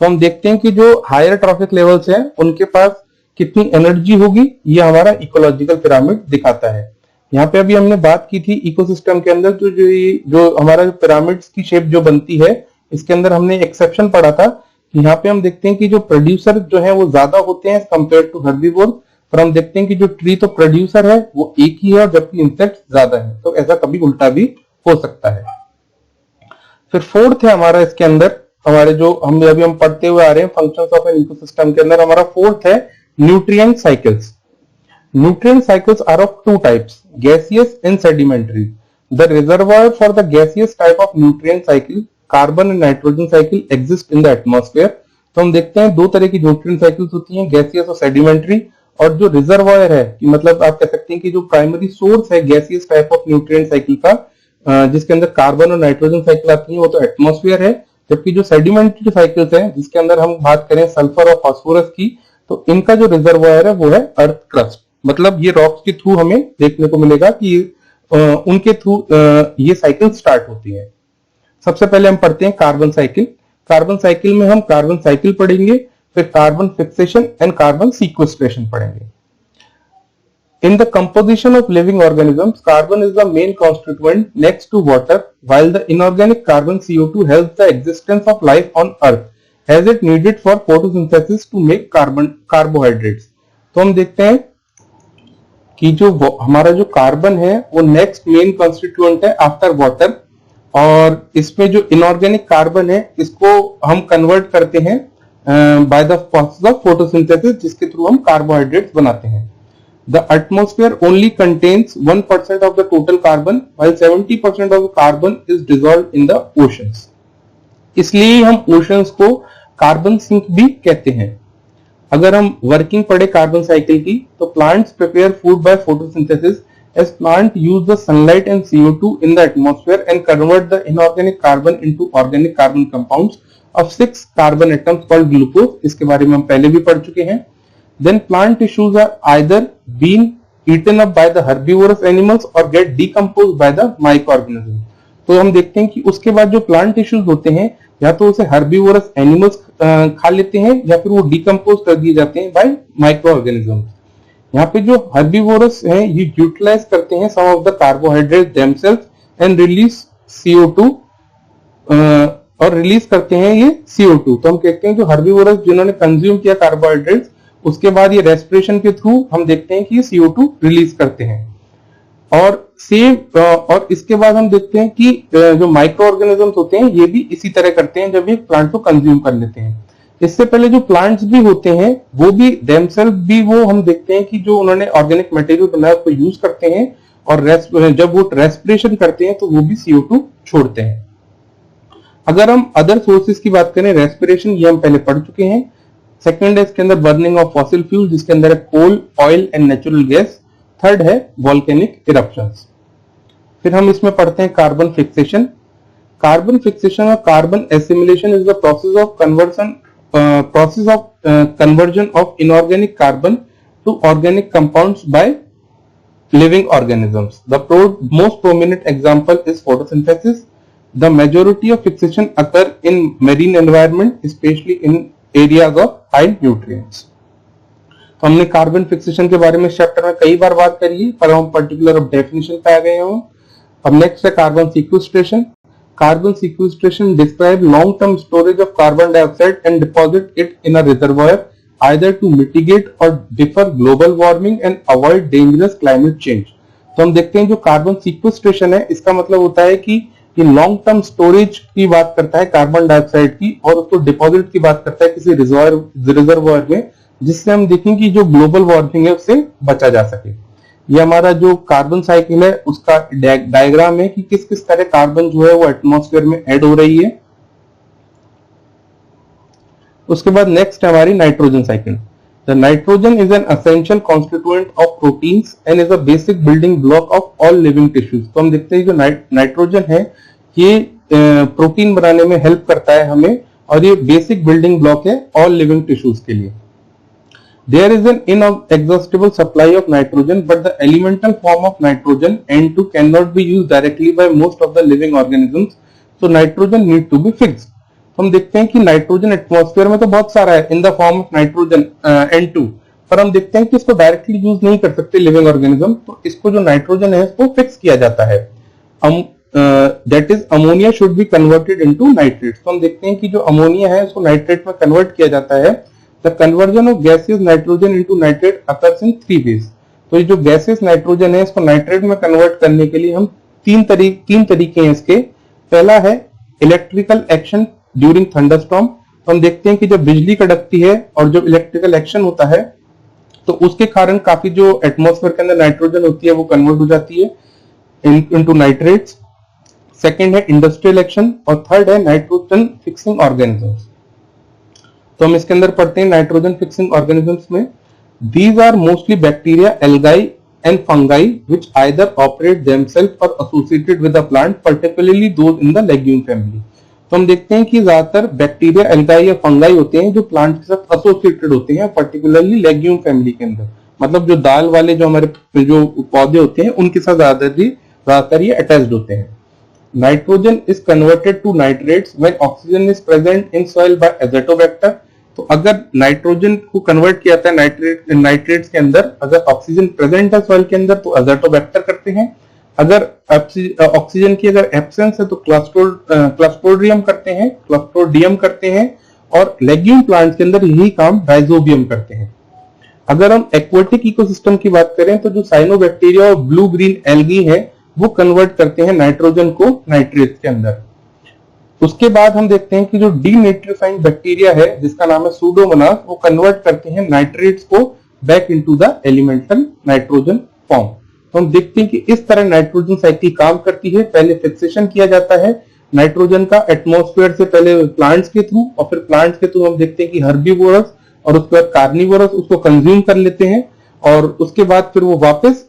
तो हम देखते हैं कि जो हायर ट्रॉफिक लेवल्स हैं उनके पास कितनी एनर्जी होगी ये हमारा इकोलॉजिकल पिरामिड दिखाता है। यहाँ पे अभी हमने बात की थी इकोसिस्टम के अंदर जो हमारा पिरामिड्स की शेप जो बनती है, इसके अंदर हमने एक्सेप्शन पढ़ा था कि यहाँ पे हम देखते हैं कि जो प्रोड्यूसर जो है वो ज्यादा होते हैं कंपेयर टू हर्बीवोर, पर हम देखते हैं कि जो ट्री तो प्रोड्यूसर है वो एक ही है और जबकि इंसेक्ट ज्यादा है, तो ऐसा कभी उल्टा भी हो सकता है। फिर फोर्थ है हमारा इसके अंदर हमारे जो हम पढ़ते हुए आ रहे हैं फंक्शंस ऑफ एन इकोसिस्टम के अंदर हमारा फोर्थ है nutrient cycles. Nutrient cycles are of two types, gaseous and sedimentary. The reservoir for the gaseous type of nutrient cycle, carbon and nitrogen cycle, exist in the atmosphere. तो हम देखते हैं दो तरह की न्यूट्रिएंट साइकिल्स होती हैं, गैसियस और सेडिमेंट्री। और जो रिजर्वायर है कि मतलब आप कह सकते हैं कि जो प्राइमरी सोर्स है gaseous type of nutrient cycle का जिसके अंदर कार्बन और नाइट्रोजन साइकिल आती है वो तो एटमॉस्फेयर है, जबकि जो सेडिमेंट्री साइकिल्स हैं जिसके अंदर हम बात करें सल्फर और फास्फोरस की, तो इनका जो रिजर्वायर है वो है अर्थ क्रस्ट। मतलब ये रॉक्स के थ्रू हमें देखने को मिलेगा कि उनके थ्रू ये साइकिल स्टार्ट होती है। सबसे पहले हम पढ़ते हैं कार्बन साइकिल। कार्बन साइकिल में हम कार्बन साइकिल पढ़ेंगे, फिर carbon fixation and carbon sequestration पढ़ेंगे। In the composition of living organisms, carbon is the main constituent next to water, while the inorganic carbon CO2 helps the existence of life on Earth, as it needed for photosynthesis to make carbohydrates. तो हम देखते हैं कि जो हमारा जो carbon है वो नेक्स्ट मेन कॉन्स्टिट्यूएंट है आफ्टर वाटर, और इसमें जो इनऑर्गेनिक कार्बन है इसको हम कन्वर्ट करते हैं bye the process of photosynthesis, जिसके थ्रू हम कार्बोहाइड्रेट्स बनाते हैं. The atmosphere only contains 1% of the total carbon, while 70% of the carbon is dissolved in the oceans. इसलिए हम ओशंस को कार्बन सिंक भी कहते हैं. अगर हम वर्किंग पढ़े कार्बन साइकिल की, तो plants prepare food by photosynthesis as plant use the sunlight and CO2 in the atmosphere and convert the inorganic carbon into organic carbon compounds of 6 carbon atoms called glucose. इसके बारे में हम पहले भी पढ़ चुके हैं. Then plant tissues are either being eaten up by the herbivorous animals or get decomposed by the microorganisms. तो हम देखते हैं कि उसके बाद जो प्लांट टिश्यूज होते हैं या तो उसे हर्बीवोरस एनिमल्स खा लेते हैं या फिर वो डिकम्पोज कर दिए जाते हैं बाय माइक्रो ऑर्गेनिजम्स. यहाँ पे जो हर्बीवोरस हैं ये यूटिलाइज करते हैं some of the carbohydrate themselves and release CO2 और रिलीज करते हैं ये CO2. तो हम कहते हैं जो हर्बीवोरस जिन्होंने कंज्यूम किया कार्बोहाइड्रेट्स, उसके बाद ये रेस्पिरेशन के थ्रू हम देखते हैं कि ये CO2 रिलीज करते हैं. और इसके बाद हम देखते हैं कि जो माइक्रो ऑर्गेनिजम्स होते हैं ये भी इसी तरह करते हैं जब ये प्लांट को कंज्यूम कर लेते हैं. इससे पहले जो प्लांट्स भी होते हैं वो भी देमसेल्फ भी वो हम देखते हैं कि जो उन्होंने ऑर्गेनिक मटेरियल बनाया उसको यूज करते हैं, और जब वो रेस्पिरेशन करते हैं तो वो भी CO2 छोड़ते हैं. अगर हम अदर सोर्सेज की बात करें, रेस्पिरेशन ये हम पहले पढ़ चुके हैं. सेकंड है इसके अंदर बर्निंग ऑफ फॉसिल फ्यूल, जिसके अंदर है coal, oil and natural gas. Third है वोल्केनिक इरप्शंस. फिर हम इसमें पढ़ते हैं carbon fixation. Carbon fixation or carbon assimilation is the process of conversion of inorganic carbon to organic compounds by living organisms. The most prominent example is photosynthesis. The majority of fixation occur in marine environment, especially in areas of high nutrients. तो हमने carbon fixation के बारे में इस chapter में कई बार बात करी है, पर हम पर्टिकुलर डेफिनेशन पे आ गए हैं. अब नेक्स्ट है carbon sequestration. Carbon sequestration describes long-term storage of carbon dioxide and deposit it in a reservoir, either to mitigate or defer global warming and avoid dangerous climate change. तो हम देखते हैं जो कार्बन सीक्वेस्ट्रेशन है इसका मतलब होता है कि ये लॉन्ग टर्म स्टोरेज की बात करता है कार्बन डाइऑक्साइड की, और उसको डिपॉजिट की बात करता है किसी रिजर्वायर में, जिससे हम देखें कि जो ग्लोबल वार्मिंग है उससे बचा जा सके. ये हमारा जो कार्बन साइकिल है उसका डायग्राम है कि किस किस तरह कार्बन जो है वो एटमॉस्फेयर में ऐड हो रही है. उसके बाद नेक्स्ट है हमारी nitrogen cycle. The nitrogen is an essential constituent of proteins and is a basic building block of all living tissues. तो हम देखते हैं जो नाइट्रोजन है ये प्रोटीन बनाने में हेल्प करता है हमें, और ये बेसिक बिल्डिंग ब्लॉक है ऑल लिविंग टिश्यूज के लिए. There is an inexhaustible supply of nitrogen, but the elemental form of nitrogen, N2, cannot be used directly by most of the living organisms. So nitrogen need to be fixed. तो हम देखते हैं कि nitrogen atmosphere में तो बहुत सारा है in the form of nitrogen N2, पर हम देखते हैं कि इसको डायरेक्टली यूज नहीं कर सकते लिविंग ऑर्गेनिज्म. तो इसको जो नाइट्रोजन है इसको फिक्स किया जाता है. That is ammonia should be converted into nitrate. तो हम देखते हैं कि जो अमोनिया है उसको नाइट्रेट में कन्वर्ट किया जाता है. The conversion of gaseous nitrogen into nitrate occurs in 3 ways. तो ये जो गैसेस नाइट्रोजन है इसको नाइट्रेट में कन्वर्ट करने के लिए हम तीन तरीके हैं इसके. पहला है इलेक्ट्रिकल एक्शन ड्यूरिंग थंडरस्टॉर्म. तो हम देखते हैं कि जब बिजली कड़कती है और जब इलेक्ट्रिकल एक्शन होता है तो उसके कारण काफी जो एटमॉस्फेयर के अंदर नाइट्रोजन होती है वो कन्वर्ट हो जाती है इनटू नाइट्रेट्स. सेकेंड है इंडस्ट्रियल एक्शन, और थर्ड है नाइट्रोजन फिक्सिंग ऑर्गेनिजम्स. तो हम इसके अंदर पढ़ते हैं नाइट्रोजन फिक्सिंग ऑर्गेनिजम्स में. These are mostly bacteria, algae and fungi which either operate themselves or associated with the plant, particularly those in the legume family. तो हम देखते हैं कि ज्यादातर बैक्टीरिया, एल्गाई या फंगाई होते हैं जो प्लांट के साथ एसोसिएटेड होते हैं, पर्टिकुलरली लेग्यूम फैमिली के अंदर. मतलब जो दाल वाले जो हमारे जो पौधे होते हैं उनके साथ ज्यादातर ये अटैच्ड होते हैं. Nitrogen is converted to nitrates when oxygen is present in soil by azotobacter तो अगर नाइट्रोजन को कन्वर्ट किया जाता है नाइट्रेट्स के अंदर, अगर ऑक्सीजन प्रेजेंट है सॉइल के अंदर तो अज़ोटोबैक्टर करते हैं, अगर ऑक्सीजन की अगर एब्सेंस है तो क्लस्ट्रोडियम करते हैं, और लेग्यूम प्लांट्स के अंदर यही काम राइजोबियम करते हैं। अगर हम एक्वेटिक इकोसिस्टम की बात करें तो जो साइनोबैक्टीरिया और ब्लू ग्रीन एल्गी है वो कन्वर्ट करते हैं नाइट्रोजन को नाइट्रेट्स के अंदर। उसके बाद हम देखते हैं कि जो डीनेट्रीफाइंग बैक्टीरिया है जिसका नाम है सूडोमोनास, वो कन्वर्ट करते हैं नाइट्रेट्स को back into the elemental nitrogen form. तो हम देखते हैं कि इस तरह नाइट्रोजन साइकिल काम करती है। पहले फिक्सेशन किया जाता है नाइट्रोजन का एटमॉस्फेयर से, पहले प्लांट्स के थ्रू, और फिर प्लांट्स के थ्रू हम देखते हैं कि हर्बीवोरस और उसके बाद कार्निवोरस उसको कंज्यूम कर लेते हैं, और उसके बाद फिर वो वापस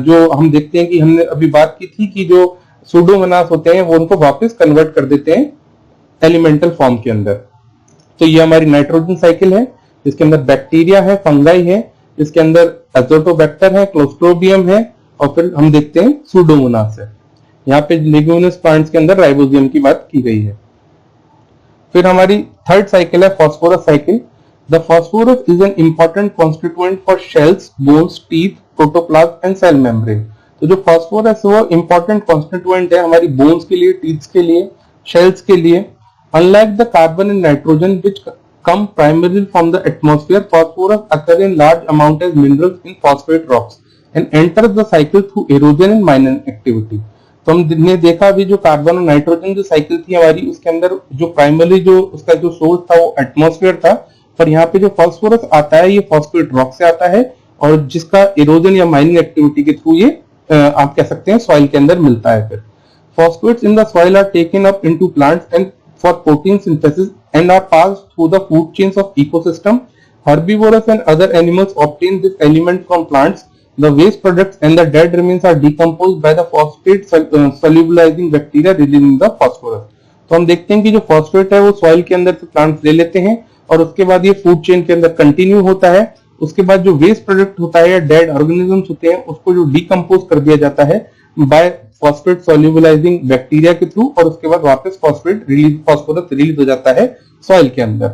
जो हम देखते हैं कि हमने अभी बात की थी कि जो सूडोमोनास होते हैं वो उनको वापस कन्वर्ट कर देते हैं एलिमेंटल फॉर्म के अंदर। तो ये हमारी नाइट्रोजन साइकिल है, जिसके अंदर बैक्टीरिया है, फंगाई है, इसके अंदर अज़ोटोबैक्टर है, क्लोस्ट्रोबियम है, और फिर हम देखते हैं सूडोमोनास है। यहाँ पे लेग्यूमिनस प्लांट्स के अंदर राइबोसोम की बात की गई है। फिर हमारी थर्ड साइकिल है phosphorus cycle. The phosphorus is an important constituent for shells, bones, teeth, protoplasm and cell membrane. तो जो फॉस्फोरस है वो इंपॉर्टेंट कॉन्स्टिट्यूएंट है हमारी बोन्स के लिए, टीथ्स के लिए, शेल्स के लिए। Unlike the carbon and nitrogen which come primarily from the atmosphere, phosphorus occur in large amount as minerals in phosphate rocks and enters the cycle through erosion and mining activity। तो हमने देखा अभी जो carbon और nitrogen जो cycle थी हमारी, उसके अंदर जो प्राइमरी जो उसका जो सोर्स था वो एटमॉस्फेयर था, पर यहाँ पे जो फॉस्फोरस आता है ये फॉस्फेट रॉक से आता है, और जिसका इरोजन या माइनिंग एक्टिविटी के थ्रू ये आप कह सकते हैं सॉइल के अंदर मिलता है। फिर phosphates in the soil are taken up into plants and for protein synthesis and are passed through the food chains of ecosystem. Herbivores and other animals obtain this element from plants. The waste products and the dead remains are decomposed by the phosphate solubilizing bacteria releasing the phosphorus। तो हम देखते हैं कि जो phosphate है वो soil के अंदर से प्लांट्स ले लेते हैं, और उसके बाद ये फूड चेन के अंदर कंटिन्यू होता है। उसके बाद जो वेस्ट प्रोडक्ट होता है या डेड ऑर्गेनिजम्स होते हैं उसको जो डिकम्पोज कर दिया जाता है बाय फॉस्फेट सोल्यूबलाइजिंग बैक्टीरिया के थ्रू, और उसके बाद वापस फॉस्फोरस रिलीज हो जाता है सॉइल के अंदर।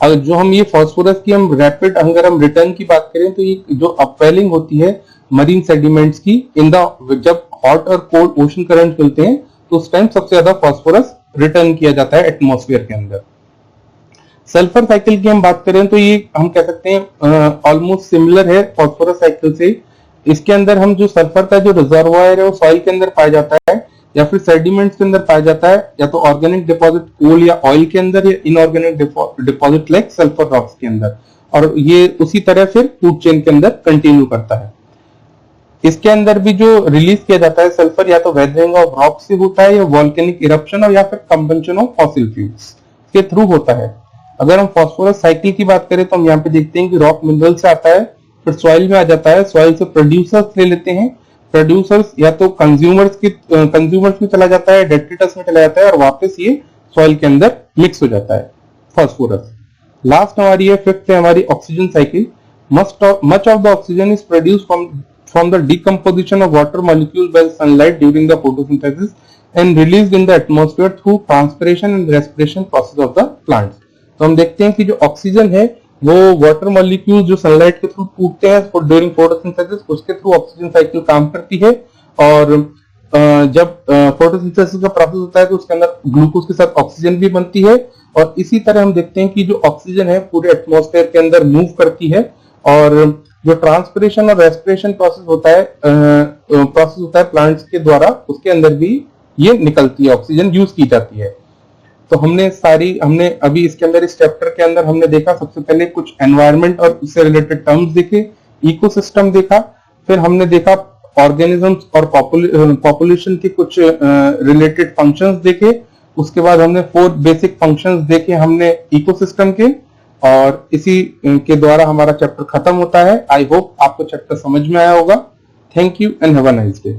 अगर जो हम ये फॉस्फोरस की हम रैपिड अगर हम रिटर्न की बात करें तो ये जो अपवेलिंग होती है मरीन सेडिमेंट्स की इन द, जब हॉट और कोल्ड ओशन करंट मिलते हैं तो उस टाइम सबसे ज्यादा फॉस्फोरस रिटर्न किया जाता है एटमॉस्फेयर के अंदर। सल्फर साइकिल की हम बात करें तो ये हम कह सकते हैं ऑलमोस्ट सिमिलर है फॉस्फोरस साइकिल से। इसके अंदर हम जो सल्फर का जो रिजर्वायर है वो सॉइल के अंदर पाया जाता है, या फिर सेडिमेंट्स के अंदर पाया जाता है, या तो ऑर्गेनिक डिपॉजिट कोल या ऑयल के अंदर, या inorganic deposit like sulphur rocks के अंदर, और ये उसी तरह फिर फूड चेन के अंदर कंटिन्यू करता है। इसके अंदर भी जो रिलीज किया जाता है सल्फर या तो वेदरिंग ऑफ रॉक से होता है, या वॉल्केनिक इरप्शन, और या फिर कंबंशन ऑफ फॉसिल फ्यूल्स के थ्रू होता है। अगर हम फॉस्फोरस साइकिल की बात करें तो हम यहाँ पे देखते हैं कि रॉक मिनरल से आता है, फिर सॉइल में आ जाता है, सॉइल से प्रोड्यूसर्स ले लेते हैं, प्रोड्यूसर्स या तो कंज्यूमर्स में चला जाता है, डेट्रिटस में चला जाता है, और वापस ये सॉइल के अंदर मिक्स हो जाता है फॉस्फोरस। लास्ट हमारी है फिफ्थ है हमारी oxygen cycle. Much of the oxygen is produced from the decomposition of water molecules bye sunlight during the photosynthesis and released in the atmosphere through transpiration and respiration process of the plants. तो हम देखते हैं कि जो oxygen है वो water molecule जो sunlight के थ्रू टूटते हैं ड्यूरिंग फोटोसिंथेसिस, उसके थ्रू ऑक्सीजन साइकिल काम करती है। और जब फोटोसिंथेसिस का प्रोसेस होता है तो उसके अंदर ग्लूकोज के साथ ऑक्सीजन भी बनती है, और इसी तरह हम देखते हैं कि जो ऑक्सीजन है पूरे एटमॉस्फेयर के अंदर मूव करती है, और जो ट्रांसपिरेशन और रेस्पिरेशन प्रोसेस होता है प्लांट्स के द्वारा, उसके अंदर भी ये निकलती है, ऑक्सीजन यूज की जाती है। तो हमने अभी इसके अंदर इस चैप्टर के अंदर हमने देखा सबसे पहले कुछ एनवायरनमेंट और उससे रिलेटेड टर्म्स देखे, इकोसिस्टम देखा, फिर हमने देखा ऑर्गेनिजम्स और पॉपुलेशन के कुछ रिलेटेड फंक्शंस देखे, उसके बाद हमने 4 बेसिक फंक्शंस देखे हमने इकोसिस्टम के, और इसी के द्वारा हमारा चैप्टर खत्म होता है। आई होप आपको चैप्टर समझ में आया होगा। Thank you and have a nice day.